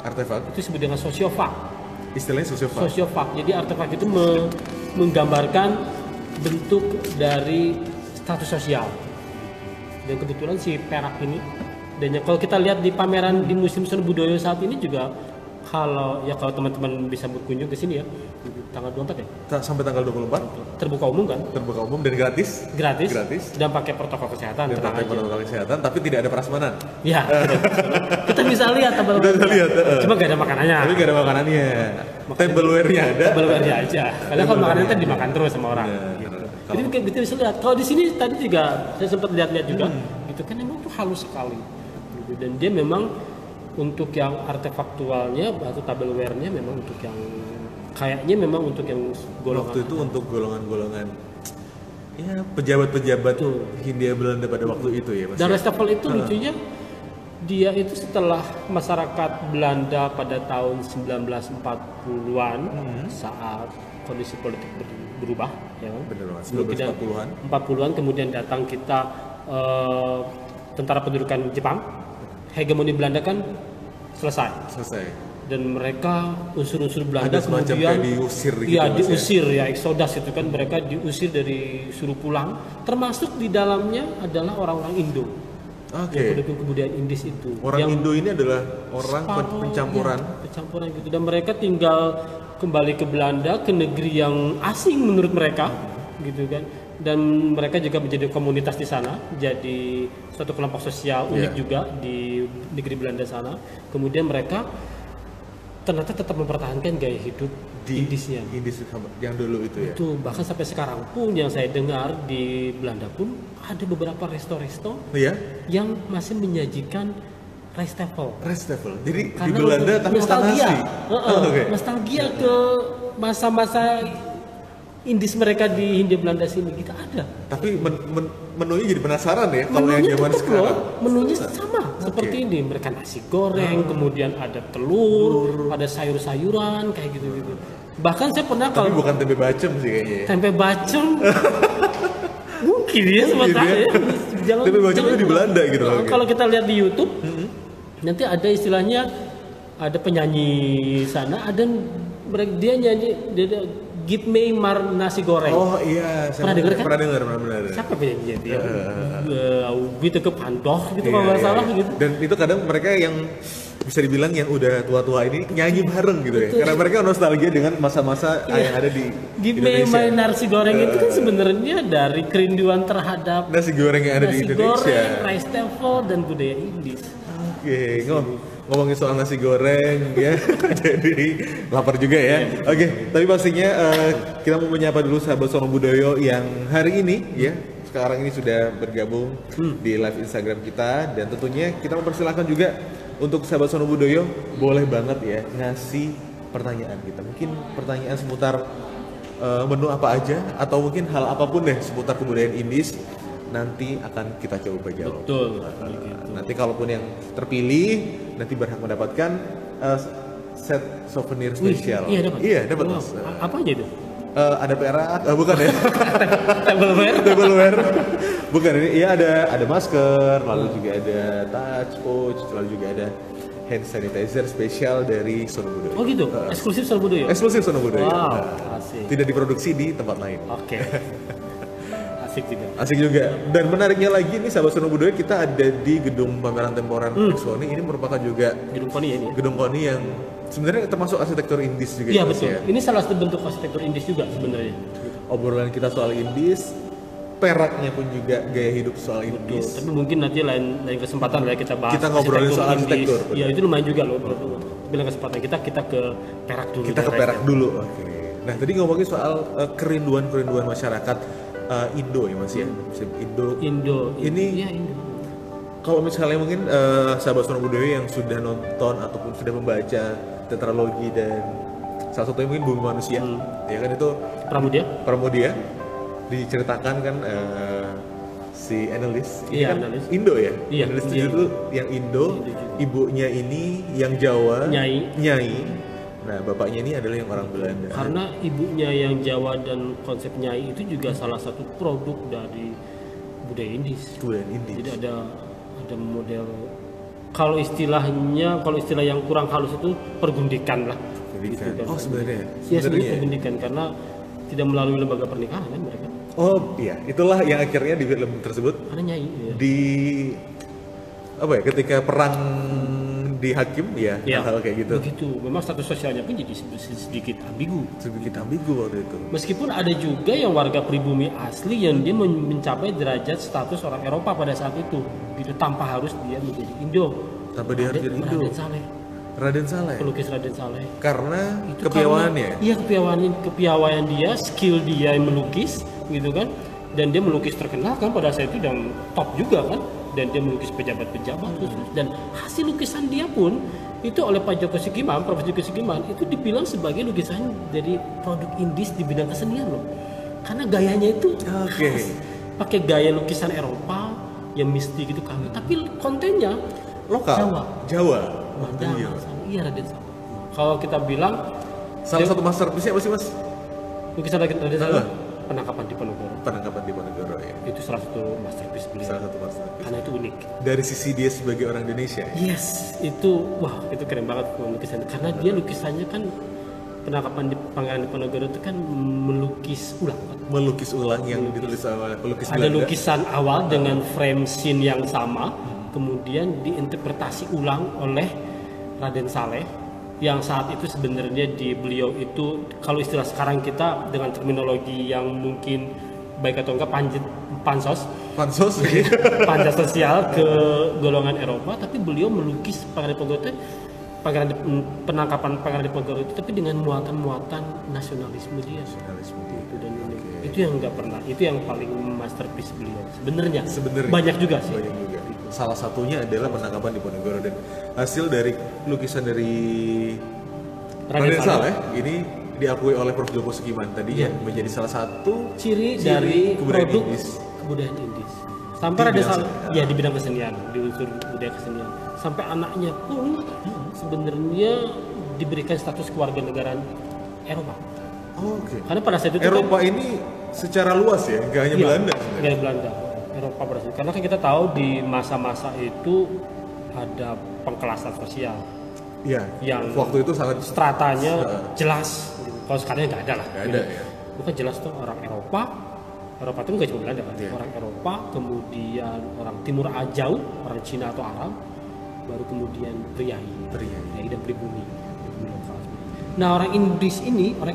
Itu disebut dengan sosiofak. Istilahnya sosiofak. Jadi artefak itu menggambarkan bentuk dari status sosial. Dan kebetulan si perak ini, dan kalau kita lihat di pameran di Museum Sono Budoyo saat ini juga, kalau teman-teman bisa berkunjung ke sini ya, tanggal 24 ya? Sampai tanggal 24. Terbuka umum kan? Terbuka umum dan gratis. Dan pakai protokol kesehatan. Tapi tidak ada prasmanan. Ya, kita bisa lihat cuma gak ada makanannya. Tableware-nya ada. Tableware-nya aja. Karena kalau makanannya kan dimakan terus sama orang. Jadi kita bisa lihat. Kalau di sini tadi juga saya sempat lihat-lihat juga, gitu kan emang tuh halus sekali. Dan dia memang untuk yang artefaktualnya atau tableware-nya memang untuk yang kayaknya memang untuk yang golongan waktu itu untuk golongan-golongan ya pejabat-pejabat Hindia Belanda pada waktu itu ya Mas. Dan Restafel itu lucunya dia itu setelah masyarakat Belanda pada tahun 1940-an saat kondisi politik berubah ya kan. Benar banget. 1940-an kemudian datang kita tentara pendudukan Jepang. Hegemoni Belanda kan selesai. Dan mereka unsur-unsur Belanda kemudian diusir eksodas itu kan, mereka diusir dari suruh pulang, termasuk di dalamnya adalah orang-orang Indo. Yang pendukung kebudayaan Indis itu. Orang Indo ini adalah orang pencampuran gitu, dan mereka tinggal kembali ke Belanda, ke negeri yang asing menurut mereka, gitu kan. Dan mereka juga menjadi komunitas di sana, jadi suatu kelompok sosial unik juga di negeri Belanda sana. Kemudian mereka ternyata tetap mempertahankan gaya hidup Indisnya. Indis yang dulu itu ya. Itu bahkan sampai sekarang pun yang saya dengar di Belanda pun ada beberapa resto-resto yang masih menyajikan Restafel. Jadi di Belanda tapi nostalgia. Nostalgia ke masa-masa Indis mereka di Hindia Belanda sini kita ada. Tapi menunya jadi penasaran ya kalau yang zaman sekarang. Menunya sama seperti ini. Mereka nasi goreng, kemudian ada telur, ada sayur-sayuran kayak gitu-gitu. Bahkan saya pernah tapi bukan tempe bacem sih kayaknya. Tempe bacem mungkin ya sebenarnya. Tempe bacem itu di Belanda gitu. Kalau kita lihat di YouTube, nanti ada istilahnya, ada penyanyi sana, ada dia nyanyi Give me mar nasi goreng. Oh iya, pernah dengar kan? Pernah dengar. Siapa penyanyinya dia? Gitu ke Pandoh gitu kalau nggak salah gitu. Dan itu kadang mereka yang bisa dibilang yang udah tua-tua ini nyanyi bareng gitu ya. Karena mereka nostalgia dengan masa-masa yang ada di Gimana Indonesia. main nasi goreng itu kan sebenarnya dari kerinduan terhadap Nasi goreng yang ada di nasi Indonesia. goreng, rice table dan budaya Indis. Oke, ngomongin soal nasi goreng ya, jadi lapar juga ya. Oke, tapi pastinya kita mau menyapa dulu sahabat Sono Budoyo yang hari ini ya, sekarang ini sudah bergabung di live Instagram kita, dan tentunya kita mempersilahkan juga untuk sahabat Sono Budoyo boleh banget ya ngasih pertanyaan kita. Mungkin pertanyaan seputar menu apa aja atau mungkin hal apapun deh seputar kebudayaan Indis. Nanti akan kita coba jawab. Betul. Nanti kalaupun yang terpilih nanti berhak mendapatkan set souvenir spesial. Iya dapat. Iya dapat Wow. Mas. Apa aja itu? Ada perak, bukan ya? Tableware. Tableware. Bukan ini. Iya ada masker, lalu juga ada touch pouch, lalu juga ada hand sanitizer spesial dari Sono Budoyo. Oh gitu. Eksklusif Sono Budoyo. Eksklusif Sono Budoyo. Wow, Nah, asik. tidak diproduksi di tempat lain. Oke. Asik juga. Asik juga. Dan menariknya lagi nih sahabat Sono Budoyo, kita ada di gedung pameran temporan Sony. Ini merupakan juga Gedung Koni ya ini. gedung Koni yang sebenarnya termasuk arsitektur Indis juga. Iya Mas, betul. ya. Ini salah satu bentuk arsitektur Indis juga sebenarnya. Obrolan kita soal Indis, peraknya pun juga gaya hidup soal Indis. Tapi mungkin nanti lain kesempatan lah kita bahas. Kita ngobrolin soal Indis. arsitektur, Iya itu lumayan juga loh. Bilang kesempatan kita ke Perak dulu. Kita ke Perak dulu. Oke. Nah tadi ngomongin soal kerinduan masyarakat Indo ya Mas ya. Indo. Ini Iya Indo. kalau misalnya mungkin sahabat Sono Budoyo yang sudah nonton ataupun sudah membaca tetralogi dan salah satunya mungkin Bumi Manusia, ya kan itu Pramudia diceritakan kan si Annelies ini Iya, kan Annelies. Indo ya. Iya, Annelies iya. itu yang Indo, ibunya ini yang Jawa, Nyai. Nah, bapaknya ini adalah yang orang Belanda. Karena ibunya yang Jawa dan konsep Nyai itu juga salah satu produk dari budaya Indis. Kebudayaan Indis. Jadi ada model kalau istilah yang kurang halus itu pergundikan lah. Pendidikan. Gitu kan. Oh, sebenarnya. Ya sebenarnya pergundikan karena tidak melalui lembaga pernikahan kan mereka. Oh, iya. Itulah yang akhirnya di film tersebut Karena Nyai. Ya. di apa ya? Ketika perang di hakim ya, hal kayak gitu. Begitu. Memang status sosialnya pun jadi sedikit ambigu. Sedikit ambigu waktu itu. Meskipun ada juga yang warga pribumi asli yang dia mencapai derajat status orang Eropa pada saat itu, gitu tanpa harus dia menjadi Indo. Tanpa dia harus jadi Indo. Raden Saleh. Pelukis Raden Saleh. Karena Itu kepiawaannya. Iya kepiawaian dia, skill dia yang melukis, gitu kan. Dan dia melukis terkenal kan pada saat itu dan top juga kan. Dan dia melukis pejabat-pejabat khusus. Dan hasil lukisan dia pun itu oleh Pak Joko Sigiman, Prof. Joko Sigiman itu dibilang sebagai lukisan dari produk Indis di bidang kesenian loh. Karena gayanya itu khas. Pakai gaya lukisan Eropa yang mistik gitu kami, tapi kontennya lokal. Jawa. Iya Raden Saleh. Kalau kita bilang salah satu masterpiece apa sih Mas? lukisan Raden Saleh penangkapan Diponegoro. Penangkapan Diponegoro ya. Itu salah satu masterpiece beliau. Salah satu masterpiece. Karena itu unik. Dari sisi dia sebagai orang Indonesia. Yes, itu itu keren banget lukisannya. Karena dia lukisannya kan penangkapan di Pangeran Diponegoro itu kan melukis ulang. Melukis ulang yang ditulis oleh pelukis Ada Belanda. lukisan awal dengan frame scene yang sama, kemudian diinterpretasi ulang oleh Raden Saleh yang saat itu sebenarnya di beliau itu kalau istilah sekarang kita dengan terminologi yang mungkin baik atau enggak pansos panja sosial ke golongan Eropa, tapi beliau melukis penangkapan Pangeran Diponegoro itu tapi dengan muatan-muatan nasionalisme dia. Itu dan itu yang nggak pernah, itu yang paling masterpiece beliau sebenarnya banyak juga sih. Salah satunya adalah penangkapan Diponegoro, dan hasil dari lukisan dari Raden Saleh ini diakui oleh Prof. Joko Sigiman tadi ya menjadi salah satu ciri dari produk Indis. Kebudayaan Indis. Sampai Raden Saleh ya di bidang kesenian, di unsur budaya kesenian. Sampai anaknya pun sebenarnya diberikan status kewarganegaraan Eropa. Karena pada saat itu Eropa ini secara luas ya, nggak hanya Belanda. Nggak hanya Belanda. Eropa pada saat itu. Karena kan kita tahu di masa-masa itu ada pengkelasan sosial. Iya. Yang waktu itu sangat stratanya jelas. Kalau sekarang nggak ada lah. Nggak ada ya. Bukan jelas tuh orang Eropa itu nggak cuma Belanda kan. Orang Eropa, kemudian orang Timur Ajau, orang Cina atau Arab, baru kemudian priai dan pribumi lokal. Nah orang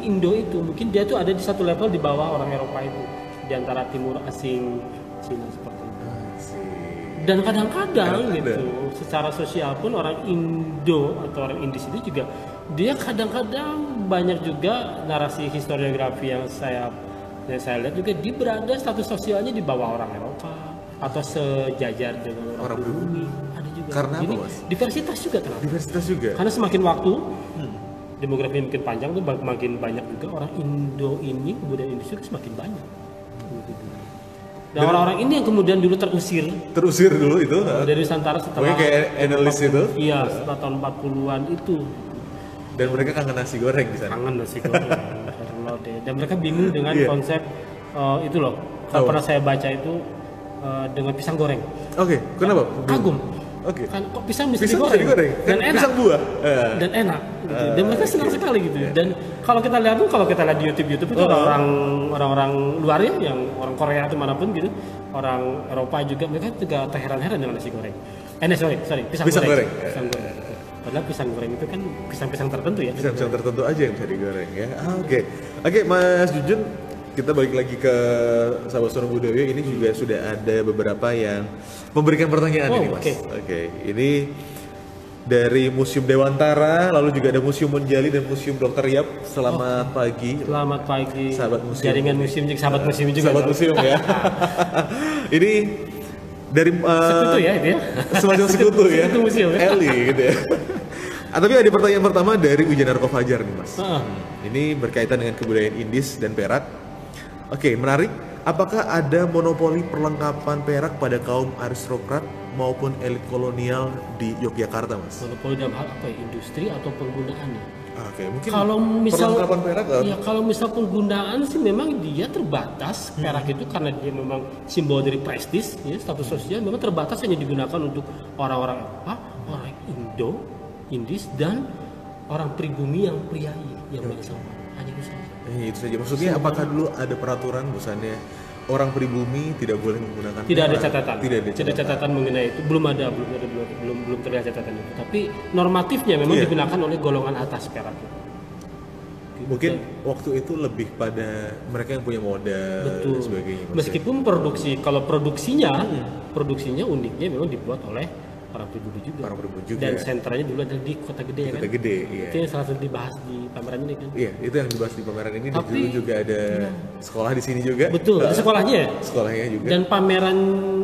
Indo itu mungkin dia tuh ada di satu level di bawah orang Eropa itu, di antara timur asing Cina seperti itu. Dan kadang-kadang gitu secara sosial pun orang Indo atau orang Indis itu juga dia kadang-kadang banyak juga narasi historiografi yang saya lihat juga dia berada status sosialnya di bawah orang Eropa atau sejajar dengan orang pribumi. Ada juga. Karena jadi, apa, Mas? Diversitas juga ternyata. Diversitas juga. Karena semakin waktu demografi makin panjang tuh makin banyak juga orang Indo ini, kemudian Indonesia semakin banyak. Dan orang-orang ini yang kemudian dulu terusir dulu itu dari Nusantara setelah kayak analis itu. Iya, setelah tahun 40-an itu. Dan mereka kangen nasi goreng di sana. Kangen nasi goreng. Dan mereka bingung dengan konsep itu loh. Kalau pernah saya baca itu dengan pisang goreng. Oke, kenapa? Kagum. Oke. Kan kok pisang bisa digoreng dan enak. Pisang buah. Dan enak gitu. Dan mereka senang sekali gitu. Dan kalau kita lihat di YouTube itu orang-orang luar ya, yang orang Korea atau manapun gitu, orang Eropa juga mereka juga terheran-heran dengan nasi goreng. Pisang goreng. Pisang goreng. Padahal pisang goreng itu kan pisang-pisang tertentu ya. Pisang-pisang tertentu aja yang bisa digoreng ya. Oke, Mas Jujun, kita balik lagi ke sahabat Sono Budoyo. Ini juga sudah ada beberapa yang memberikan pertanyaan ini, Mas. Oke. Ini dari Museum Dewantara, lalu juga ada Museum Monjali dan Museum Dr. Yap. Selamat pagi. Selamat pagi. Sahabat museum. Jaringan museum juga, sahabat museum juga. Sahabat museum ya. Ini dari sekutu ya itu ya. Semacam sekutu ya. Sekutu museum ya. Eli gitu ya. Tapi ada pertanyaan pertama dari Wijanarko Fajar nih, Mas. Ini berkaitan dengan kebudayaan Indis dan Perak. Oke, menarik. Apakah ada monopoli perlengkapan perak pada kaum aristokrat maupun elit kolonial di Yogyakarta, Mas? Monopoli dalam hal apa ya? Industri atau penggunaannya? Oke, mungkin kalau misal perlengkapan perak ya kalau misal penggunaan sih memang dia terbatas. Perak itu karena dia memang simbol dari prestis, ya, status sosial memang terbatas, hanya digunakan untuk orang-orang apa? Orang Indo, Indis dan orang pribumi yang priai yang bangsawan. Hanya itu saja. Itu saja. Maksudnya apakah dulu ada peraturan misalnya orang pribumi tidak boleh menggunakan Tidak ada perak? catatan. Tidak ada catatan mengenai itu. Belum terlihat catatan itu. Tapi normatifnya memang digunakan oleh golongan atas perak itu. Mungkin waktu itu lebih pada mereka yang punya modal dan sebagainya. Meskipun produksinya uniknya memang dibuat oleh orang pribumi juga. Dan sentranya dulu ada di Kota Gede, Kota Gede, iya. Itu yang salah satu dibahas di pameran ini kan. Iya, itu yang dibahas di pameran ini. Tapi dulu juga ada sekolah di sini juga. Betul, ada sekolahnya ya. Sekolahnya juga. Dan pameran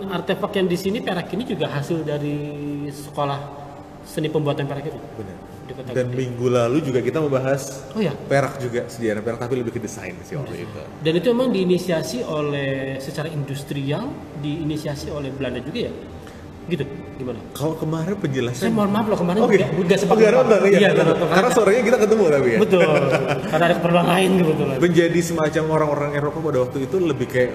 artefak yang di sini perak ini juga hasil dari sekolah seni pembuatan perak itu. Benar. Di Kota Dan Gede. minggu lalu juga kita membahas perak juga, sejarah perak, tapi lebih ke desain sih waktu itu. Dan itu memang diinisiasi oleh secara industrial, diinisiasi oleh Belanda juga ya. Gitu, gimana? Kalau kemarin penjelasan, Saya mohon maaf loh, kemarin nggak sempat nonton. Iya, karena sorenya kita ketemu tapi ya. Betul, karena ada keperluan lain kebetulan. Menjadi semacam orang-orang Eropa pada waktu itu lebih kayak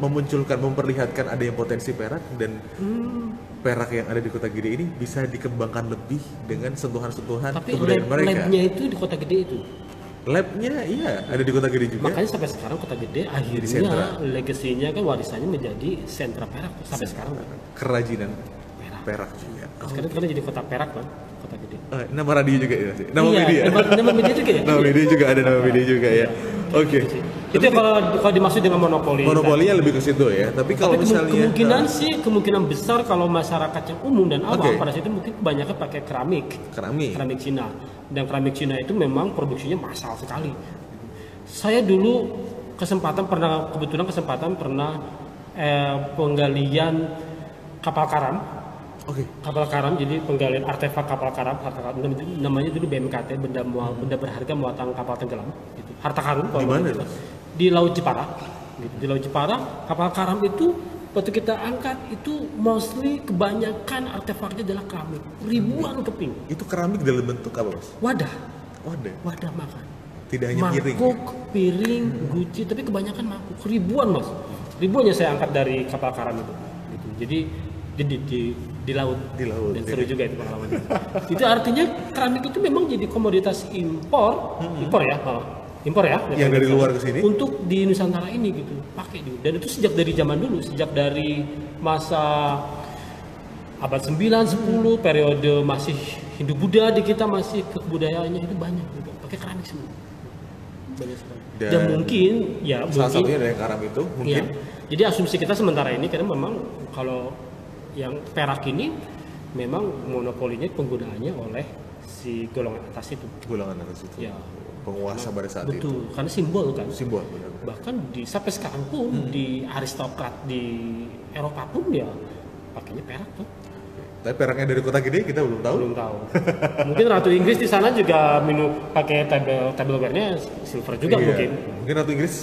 memunculkan, memperlihatkan ada yang potensi perak, dan perak yang ada di Kota Gede ini bisa dikembangkan lebih dengan sentuhan-sentuhan kebudayaan mereka. Tapi labnya itu di Kota Gede itu. Labnya iya ada di Kota Gede juga. Makanya sampai sekarang Kota Gede akhirnya legasinya kan warisannya menjadi sentra perak sampai sekarang. Kerajinan perak juga. Sekarang kan jadi Kota Perak kan, Kota Gede. Nama radio juga ya sih. Nama media. Nama media juga ya. Nama media juga ada, nama media juga ya. Oke. Itu kalau dimaksud dengan monopoli. Monopolinya lebih ke situ ya. Tapi kalau misalnya kemungkinan besar kalau masyarakat yang umum dan awam pada situ mungkin kebanyakan pakai keramik Cina. Dan keramik Cina itu memang produksinya massal sekali. Saya dulu kebetulan pernah penggalian kapal karam. Kapal karam, jadi penggalian artefak kapal karam, namanya dulu BMKT, benda berharga muatan kapal tenggelam, gitu. Harta karun. Di mana? Di Laut Jepara. Gitu. Di Laut Jepara, kapal karam itu waktu kita angkat itu mostly kebanyakan artefaknya adalah keramik, ribuan keping. Itu keramik dalam bentuk apa, Mas? Wadah makan. Tidak hanya piring. Mangkuk, piring, guci, tapi kebanyakan mangkuk. Ribuan, Mas. Ribuan yang saya angkat dari kapal karam itu. Gitu. Jadi di laut. Dan seru juga itu pengalaman. Itu artinya keramik itu memang jadi komoditas impor ya. Yang dari luar ke sini. Untuk di Nusantara ini gitu, pakai gitu. Dan itu sejak dari zaman dulu, sejak dari masa abad 9, 10 periode masih Hindu-Buddha di kita masih kebudayaannya itu banyak juga pakai keramik semua. Banyak sekali. Dan mungkin ya salah mungkin, satunya dari keram itu mungkin. Ya, jadi asumsi kita sementara ini karena memang kalau yang perak ini memang monopolinya penggunaannya oleh si golongan atas itu. Golongan atas itu. Ya. Penguasa pada saat itu. Betul, karena simbol kan. Simbol benar-benar. Bahkan sampai sekarang pun di aristokrat di Eropa pun ya pakainya perak tuh. Tapi peraknya dari kota gede kita belum tahu. Belum tahu. Mungkin Ratu Inggris di sana juga minum pakai tableware-nya silver juga Iya. mungkin. Mungkin Ratu Inggris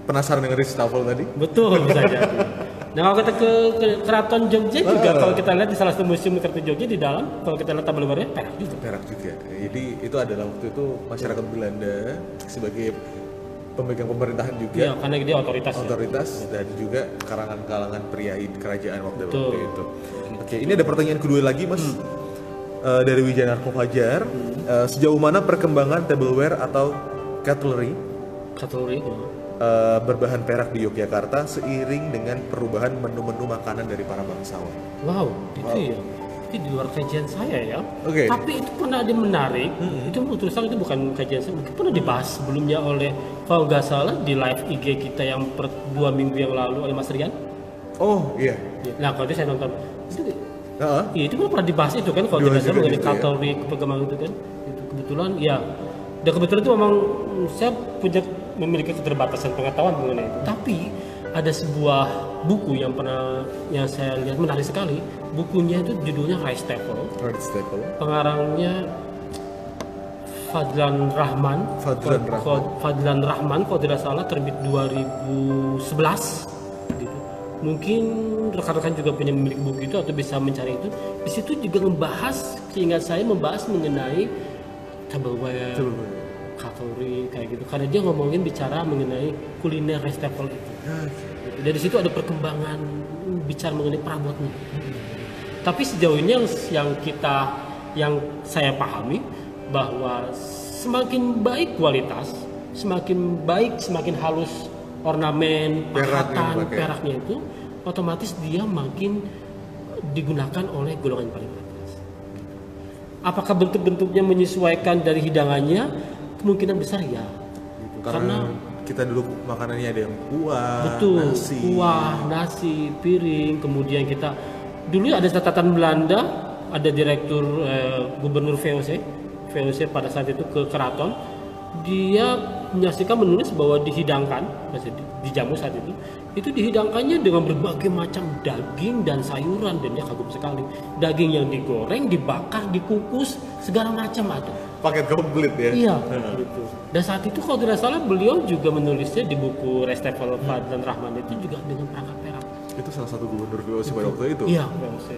penasaran dengan Ristoffel tadi. Betul bisa jadi. Nah kalau kita ke Keraton Jogja juga kalau kita lihat di salah satu museum Keraton Jogja di dalam kalau kita lihat tableware-nya perak juga. Perak juga. Jadi itu adalah waktu itu masyarakat Belanda sebagai pemegang pemerintahan juga. Iya, karena dia otoritas. Dan juga kalangan-kalangan priai kerajaan waktu Betul. itu. Oke, ini ada pertanyaan kedua lagi, Mas. Dari Wijanarko Fajar. Sejauh mana perkembangan tableware atau cutlery Cutlery. berbahan perak di Yogyakarta seiring dengan perubahan menu-menu makanan dari para bangsawan? Wow, itu ya. Itu di luar kajian saya ya. Oke. Tapi itu pernah ada menarik. Itu menurut saya itu bukan kajian saya. Mungkin pernah dibahas sebelumnya oleh kalau nggak salah di live IG kita yang 2 minggu yang lalu oleh Mas Rian. Oh iya. Nah kalau itu saya nonton. Itu, Heeh. iya, itu kan pernah dibahas itu kan kalau Dibahas tidak salah juga mengenai gitu ya. cutlery perkembangan itu kan. Itu kebetulan ya. Dan kebetulan itu memang saya memiliki keterbatasan pengetahuan mengenai itu. Tapi ada sebuah buku yang saya lihat menarik sekali. Bukunya itu judulnya Rice Table. Rice Table. Pengarangnya Fadlan Rahman. Fadlan Rahman kalau tidak salah terbit 2011 gitu. Mungkin rekan-rekan juga punya milik buku itu atau bisa mencari itu. Di situ juga membahas, seingat saya membahas mengenai tableware, cutlery kayak gitu. Karena dia bicara mengenai kuliner rice table itu. Dari situ ada perkembangan bicara mengenai perabotnya. Tapi sejauh ini yang saya pahami bahwa semakin baik kualitas, semakin baik, semakin halus ornamen, pahatan, peraknya itu, otomatis dia makin digunakan oleh golongan paling atas. Apakah bentuk-bentuknya menyesuaikan dari hidangannya? Kemungkinan besar ya. Karena kita dulu makanannya ada yang kuah, betul, nasi. kuah, nasi, piring. Kemudian kita dulu ada catatan Belanda, ada direktur gubernur VOC pada saat itu ke keraton. Dia menyaksikan menulis bahwa dihidangkan, masih dijamu saat itu dihidangkannya dengan berbagai macam daging dan sayuran, dan dia kagum sekali. Daging yang digoreng, dibakar, dikukus, segala macam ada. Paket komplit ya. Iya, gitu. Dan saat itu kalau tidak salah beliau juga menulisnya di buku Rice Table Fadlan Rahman itu juga dengan perangkat perak. Itu salah satu gubernur VOC pada waktu itu. Iya, VOC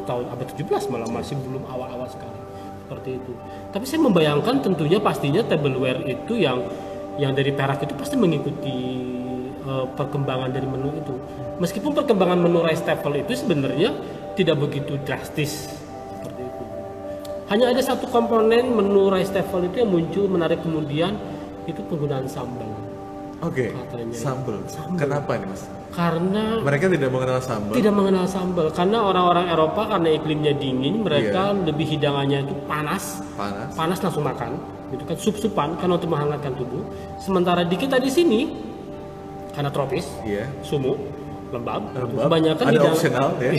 tahun abad 17 malah masih belum awal-awal sekali. Seperti itu. Tapi saya membayangkan tentunya pastinya tableware itu yang dari perak itu pasti mengikuti perkembangan dari menu itu. Meskipun perkembangan menu rice table itu sebenarnya tidak begitu drastis seperti itu. Hanya ada satu komponen menu rice table itu yang muncul menarik kemudian itu penggunaan sambal. Oke. Sambal. Kenapa nih Mas? Karena mereka tidak mengenal sambal. Tidak mengenal sambal karena orang-orang Eropa karena iklimnya dingin, mereka lebih hidangannya itu panas langsung makan. Itu kan sup-supan karena untuk menghangatkan tubuh. Sementara di kita di sini karena tropis, sumuk, lembab. Kebanyakan ada opsional ya.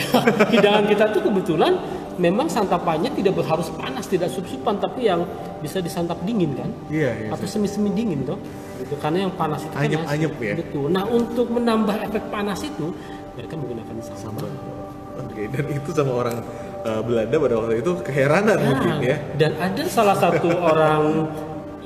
Hidangan kita tuh kebetulan memang santapannya tidak harus panas, tidak sup-supan, tapi yang bisa disantap dingin kan? Iya. Atau semi-semi dingin toh. Gitu. Karena yang panas itu anyep ya. Betul. Nah, untuk menambah efek panas itu mereka menggunakan sambal. Oke, dan itu sama orang Belanda pada waktu itu keheranan mungkin ya. Dan ada salah satu orang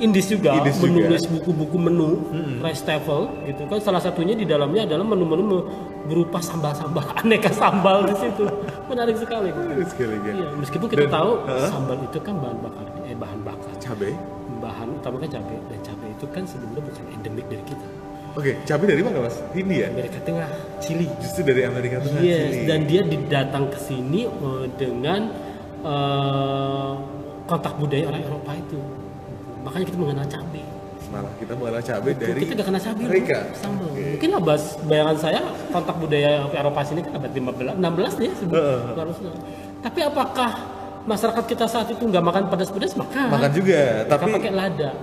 Indis juga menulis buku-buku menu rice table gitu kan, salah satunya di dalamnya adalah menu-menu berupa sambal-sambal, aneka sambal di situ. Menarik sekali. Iya, meskipun kita tahu sambal itu kan bahan bakar cabai. Bahan utama kan cabai, dan cabai itu kan sebenarnya bukan endemik dari kita. Oke, cabai dari mana Mas? Hindia? Amerika Tengah, Chili. Justru dari Amerika Tengah. Chili. Dan dia datang ke sini dengan kontak budaya orang Eropa itu. Makanya kita mengenal cabai. Malah kita mengenal cabai dari kita udah kena cabai Amerika. sama. Mungkin abad bayangan saya kontak budaya Eropa sini kan abad 15 16 nih harusnya. Tapi apakah masyarakat kita saat itu nggak makan pedas-pedas? Makan juga, Mereka tapi pakai lada.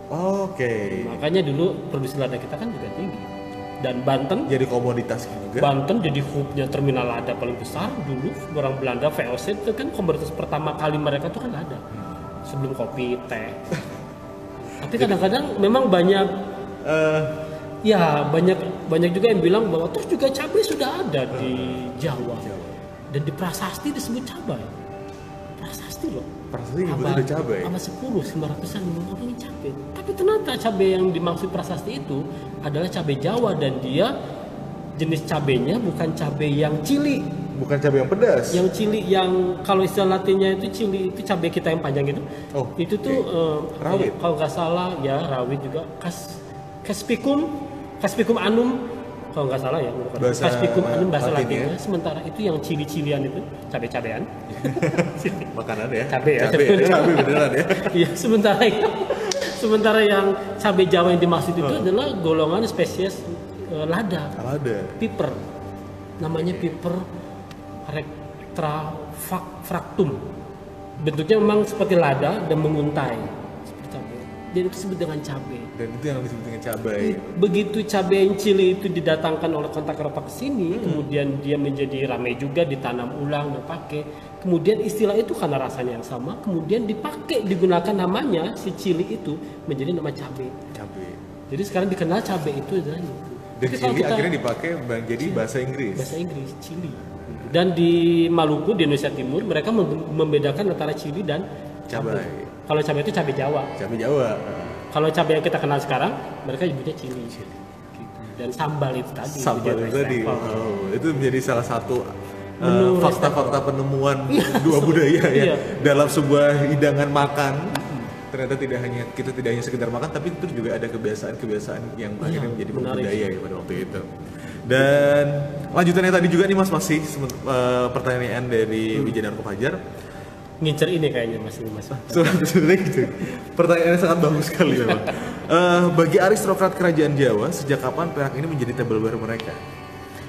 Oke. Makanya dulu produksi lada kita kan juga tinggi. Dan Banten Jadi komoditas juga. Banten jadi hubnya terminal lada paling besar dulu. Orang Belanda VOC itu kan komoditas pertama kali mereka itu kan lada. Sebelum kopi, teh. Tapi kadang-kadang memang banyak ya banyak juga yang bilang bahwa terus juga cabai sudah ada di Jawa. Dan di prasasti disebut cabai. Prasasti loh. Prasasti nyebutnya udah cabai. Abad 10, 900-an ngomongin cabai. Tapi ternyata cabai yang dimaksud prasasti itu adalah cabai Jawa dan dia jenis cabainya bukan cabai yang cili. Bukan cabai yang pedas. Yang cili yang kalau istilah latinnya itu cili itu cabai kita yang panjang itu. Oh, itu tuh rawit. Kalau nggak salah ya rawit juga Caspicum anum kalau nggak salah ya bukan. Caspicum anum bahasa Latinnya. Sementara itu yang cili-cilian itu cabai-cabean. Makanan ya. Cabai ya. Cabai beneran ya. Iya, sementara yang cabai Jawa yang dimaksud itu adalah golongan spesies lada. Lada. Piper. Namanya piper rectrafractum. Bentuknya memang seperti lada dan menguntai. Seperti cabai. Jadi itu disebut dengan cabai. Dan itu yang disebut dengan cabai. Begitu cabai yang cili itu didatangkan oleh kontak Eropa ke sini, kemudian dia menjadi ramai juga, ditanam ulang, dipakai. Kemudian istilah itu karena rasanya yang sama, kemudian digunakan namanya si cili itu menjadi nama cabai. Cabai. Jadi sekarang dikenal cabai itu adalah itu. Dan cili akhirnya dipakai jadi bahasa Inggris. Bahasa Inggris, cili. Dan di Maluku di Indonesia Timur mereka membedakan antara cili dan cabai. Kalau cabai itu cabai Jawa. Cabai Jawa. Kalau cabai yang kita kenal sekarang, mereka nyebutnya cili. Gitu. Dan sambal itu tadi. Sambal itu tadi. Itu menjadi salah satu fakta-fakta penemuan dua budaya ya dalam sebuah hidangan makan. Ternyata kita tidak hanya sekedar makan, tapi itu juga ada kebiasaan-kebiasaan yang akhirnya menjadi budaya ya pada waktu itu. Dan lanjutannya tadi juga nih Mas masih pertanyaan dari Wijanarko Fajar. Ngincer ini kayaknya Mas. Sebenarnya gitu. Pertanyaannya sangat bagus sekali memang. Bagi aristokrat kerajaan Jawa, sejak kapan perak ini menjadi tableware mereka?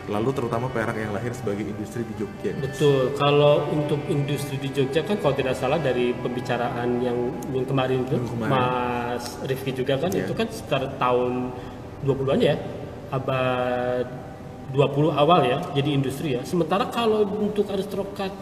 Lalu terutama perak yang lahir sebagai industri di Jogja. Betul. Kalau untuk industri di Jogja kan kalau tidak salah dari pembicaraan yang kemarin itu Mas Rifki juga kan itu kan sekitar tahun 20-an ya. Abad 20 awal ya jadi industri ya. Sementara kalau untuk aristokrat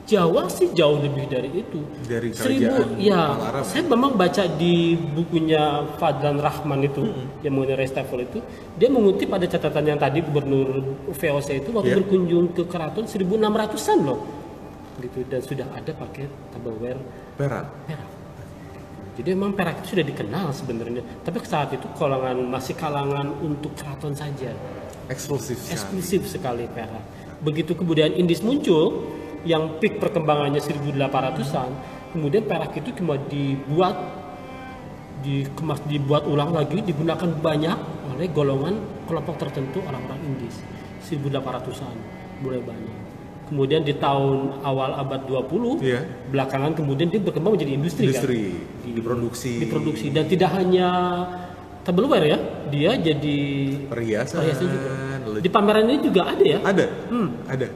Jawa sih jauh lebih dari itu. Dari kerajaan Mataram. Saya memang baca di bukunya Fadlan Rahman itu yang mengenai Restafel itu, dia mengutip ada catatan yang tadi Gubernur VOC itu waktu berkunjung ke keraton 1600-an loh. Gitu dan sudah ada pakai tableware perak. Jadi memang perak itu sudah dikenal sebenarnya. Tapi saat itu masih kalangan untuk keraton saja. Eksklusif sekali perak. Begitu kebudayaan Indis muncul, yang peak perkembangannya 1800-an, kemudian perak itu cuma dibuat ulang lagi, digunakan banyak oleh golongan kelompok tertentu orang-orang Indis. 1800-an mulai banyak. Kemudian di tahun awal abad 20, belakangan kemudian dia berkembang menjadi industri kan? Diproduksi dan tidak hanya tableware ya, dia jadi perhiasan juga. Di pameran ini juga ada ya? Ada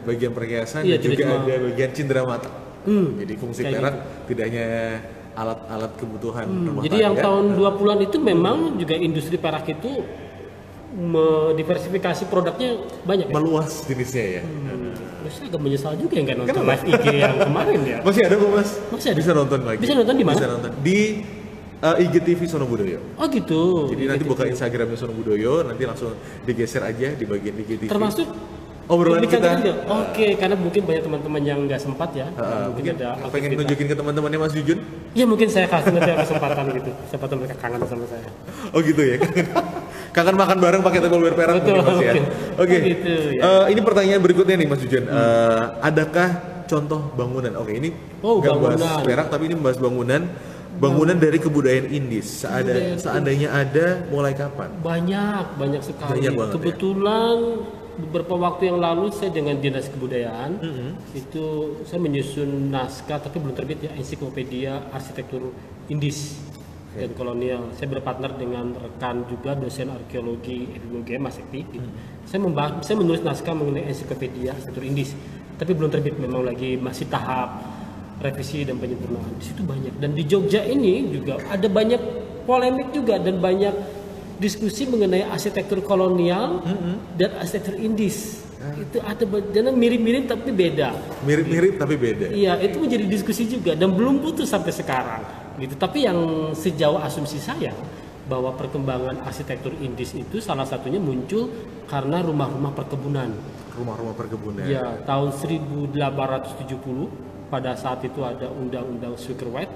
bagian perhiasan dan juga ada bagian cindera mata. Jadi fungsi perak tidak hanya alat-alat kebutuhan rumah tangga. Jadi yang tahun 20-an itu memang juga industri perak itu diversifikasi produknya banyak ya? Meluas jenisnya ya. Terus agak menyesal juga yang nggak nonton live IG yang kemarin ya. Masih ada kok Mas? Masih ada? Bisa nonton lagi. Bisa nonton di mana? Bisa nonton di IGTV Sono Budoyo. Oh gitu. Jadi nanti buka Instagramnya Sono Budoyo, nanti langsung digeser aja di bagian IGTV. Termasuk obrolan kita. Oke, karena mungkin banyak teman-teman yang nggak sempat ya. Mungkin ada pengen tunjukin ke teman-temannya Mas Jujun? Ya mungkin saya kasih nanti kesempatan gitu. Siapa tahu mereka kangen sama saya. Oh gitu ya. Kangen makan bareng pakai tableware perak mungkin Mas ya. Oke. Gitu, ya. Ini pertanyaan berikutnya nih Mas Jujun. Adakah contoh bangunan? Oke, ini nggak bahas perak tapi ini membahas bangunan dari kebudayaan Indis. Seandainya ada, mulai kapan? Banyak sekali. Kebetulan beberapa waktu yang lalu saya dengan Dinas Kebudayaan itu saya menyusun naskah tapi belum terbit ya, ensiklopedia arsitektur Indis. dan kolonial. Saya berpartner dengan rekan juga dosen arkeologi etnologi Mas Ekti. Saya menulis naskah mengenai ensiklopedia arsitektur Indis, tapi belum terbit, memang lagi masih tahap revisi dan penyempurnaan. Di situ banyak, dan di Jogja ini juga ada banyak polemik juga dan banyak diskusi mengenai arsitektur kolonial dan arsitektur Indis. Itu ada dan mirip-mirip tapi beda. Mirip-mirip tapi beda. Iya, itu menjadi diskusi juga dan belum putus sampai sekarang. Gitu. Tapi yang sejauh asumsi saya bahwa perkembangan arsitektur Indis itu salah satunya muncul karena rumah-rumah perkebunan. Rumah-rumah perkebunan. Ya, tahun 1870 pada saat itu ada undang-undang Sugar White,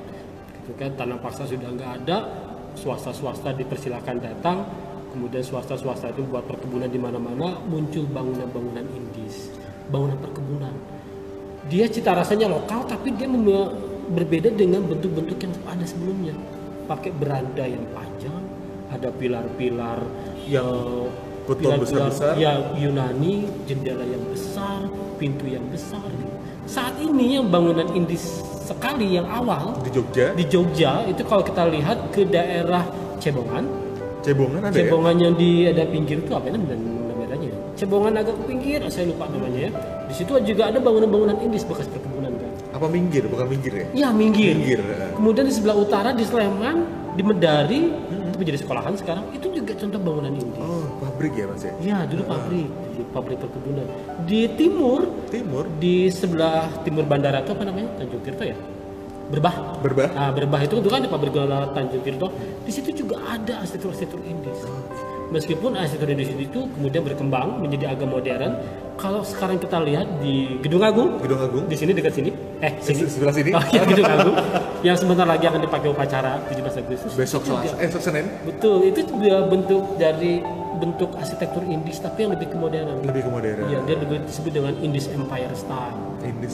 gitu kan, tanah paksa sudah nggak ada, swasta-swasta dipersilakan datang, kemudian swasta-swasta itu buat perkebunan di mana-mana, muncul bangunan-bangunan Indis, bangunan perkebunan. Dia cita rasanya lokal, tapi dia berbeda dengan bentuk-bentuk yang ada sebelumnya. Pakai beranda yang panjang, ada pilar-pilar yang beton besar-besar, ya Yunani, jendela yang besar, pintu yang besar. Saat ini yang bangunan Indis sekali yang awal di Jogja itu kalau kita lihat ke daerah Cebongan ada Cebongan ya? Yang ada pinggir itu apa namanya? Cebongan agak ke pinggir, saya lupa namanya ya. Di situ juga ada bangunan-bangunan Indis bekas perkebunan kan. Apa minggir? Bukan minggir ya? Iya, minggir. Kemudian di sebelah utara di Sleman, di Medari, itu menjadi sekolahan sekarang. Itu juga contoh bangunan Indis. Oh, pabrik ya Mas ya? Iya, dulu pabrik perkebunan. Di timur, di sebelah timur bandara itu apa namanya? Tanjung Tirto ya? Berbah. Nah, Berbah itu kan ada pabrik gula Tanjung Tirto. Di situ juga ada arsitektur Indis. Meskipun arsitektur Indis itu kemudian berkembang menjadi agak modern. Kalau sekarang kita lihat di Gedung Agung, di sini dekat sini, sebelah sini, Gedung Agung, yang sebentar lagi akan dipakai upacara 17 Agustus. Besok Senin. Betul, itu juga bentuk arsitektur Indis tapi yang lebih kemodernan. Iya, dia lebih disebut dengan Indis Empire Style.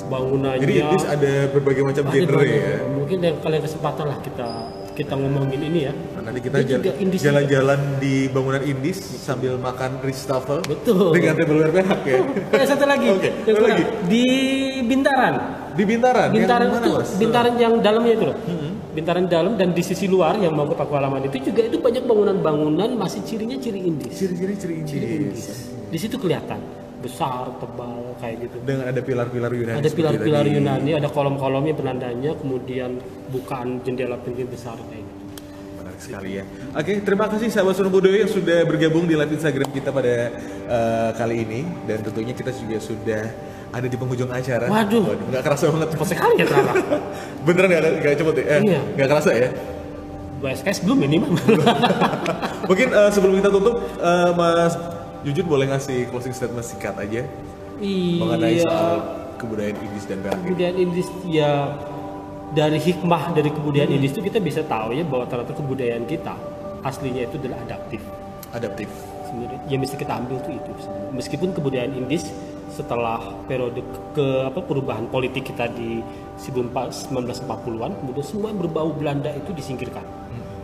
Bangunannya. Jadi Indis ada berbagai macam genre ya. Mungkin yang kalian kesempatan lah kita ngomongin ini ya. Nanti kita jalan-jalan di bangunan Indis sambil makan Ristoffel. Betul. Dengan tableware perak ya. Satu lagi. lagi. Di Bintaran. Bintaran itu Bintaran yang dalamnya itu loh. Bintaran dalam dan di sisi luar yang mau ke Pakualaman itu juga itu banyak bangunan-bangunan masih ciri Indis. Ciri Indis. Di situ kelihatan besar, tebal kayak gitu. Dengan ada pilar-pilar Yunani. Ada pilar-pilar Yunani, ada kolom-kolomnya penandanya, kemudian bukaan jendela pintu besar kayak gitu. Menarik sekali ya. Oke, terima kasih sahabat Sono Budoyo yang sudah bergabung di live Instagram kita pada kali ini, dan tentunya kita juga sudah ada di penghujung acara. Waduh, nggak kerasa banget. Kok sekali ya ternyata. Beneran nggak cepet ya? Iya. Nggak kerasa ya? 2 SKS belum ini mah. Mungkin sebelum kita tutup, Mas Jujun boleh ngasih closing statement singkat aja mengenai soal kebudayaan Indis dan Perak. Kebudayaan Indis ya, dari hikmah dari kebudayaan Indis itu kita bisa tahu ya bahwa ternyata kebudayaan kita aslinya itu adalah adaptif. Sebenarnya yang bisa kita ambil itu sebenarnya. Meskipun kebudayaan Indis setelah periode perubahan politik kita di 1940-an, kemudian semua yang berbau Belanda itu disingkirkan.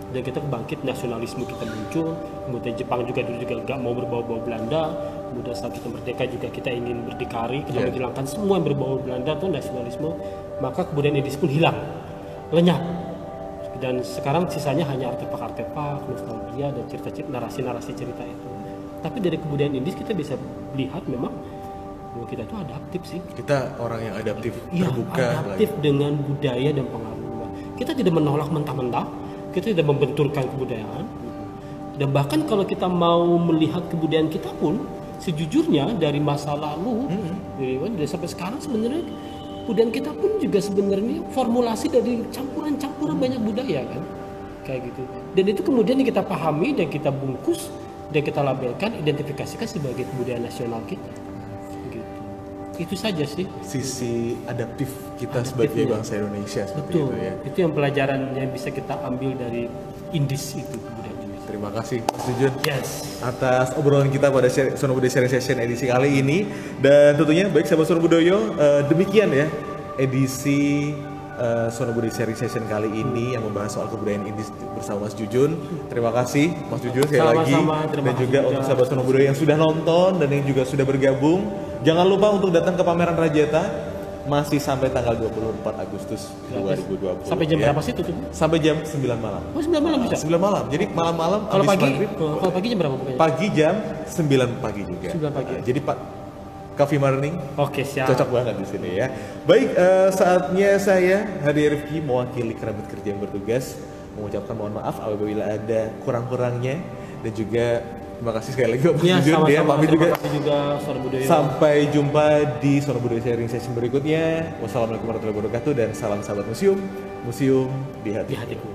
Dan kita bangkit, nasionalisme kita muncul, kemudian Jepang juga dulu juga nggak mau berbau-bau Belanda, kemudian saat kita merdeka juga kita ingin berdikari, kita menghilangkan semua yang berbau Belanda atau nasionalisme, maka kebudayaan Indis pun hilang, lenyap, dan sekarang sisanya hanya artefak-artefak, nostalgia dan cerita-cerita, narasi-narasi cerita itu. Tapi dari kebudayaan Indis kita bisa lihat memang bahwa kita itu adaptif sih. Kita orang yang adaptif, terbuka, adaptif dengan budaya dan pengaruh. Kita tidak menolak mentah-mentah. Kita tidak membenturkan kebudayaan, dan bahkan kalau kita mau melihat kebudayaan kita pun sejujurnya dari masa lalu dari sampai sekarang sebenarnya kebudayaan kita pun juga sebenarnya formulasi dari campuran banyak budaya kan kayak gitu, dan itu kemudian kita pahami dan kita bungkus dan kita labelkan, identifikasikan sebagai kebudayaan nasional kita gitu. Itu saja sih sisi adaptif kita sebagai bangsa Indonesia. Betul. Itu ya. Itu yang pelajaran yang bisa kita ambil dari Indis itu, kebudayaan Indis. Terima kasih Mas Jujun atas obrolan kita pada Sono Budoyo Sharing Session edisi kali ini, dan tentunya baik sahabat Sono Budoyo, demikian ya edisi Sono Budoyo Sharing Session kali ini yang membahas soal kebudayaan Indis bersama Mas Jujun. Terima kasih Mas Jujun sekali lagi, dan juga untuk sahabat Sono Budoyo yang sudah nonton dan yang juga sudah bergabung. Jangan lupa untuk datang ke pameran Rajata masih sampai tanggal 24 Agustus 2020. Sampai jam ya. berapa sih tutup? Sampai jam 9 malam. Oh, 9 malam bisa. 9 malam. Jadi malam-malam Kalau habis pagi, maghrib, kalau pagi jam berapa bukanya? pagi jam 9 pagi juga. 9 pagi. Jadi Pak Coffee Morning Oke, siap. cocok banget di sini ya. Baik, saatnya saya Hadi Rifki mewakili kerabat kerja yang bertugas mengucapkan mohon maaf apabila ada kurang-kurangnya dan juga terima kasih sekali lagi Pak Ya, Presiden ya, sama-sama. pamit juga. Terima kasih juga Sono Budoyo. Sampai jumpa di Sono Budoyo Sharing Session berikutnya. Wassalamualaikum warahmatullahi wabarakatuh dan salam sahabat museum, museum di hati. Di hatiku.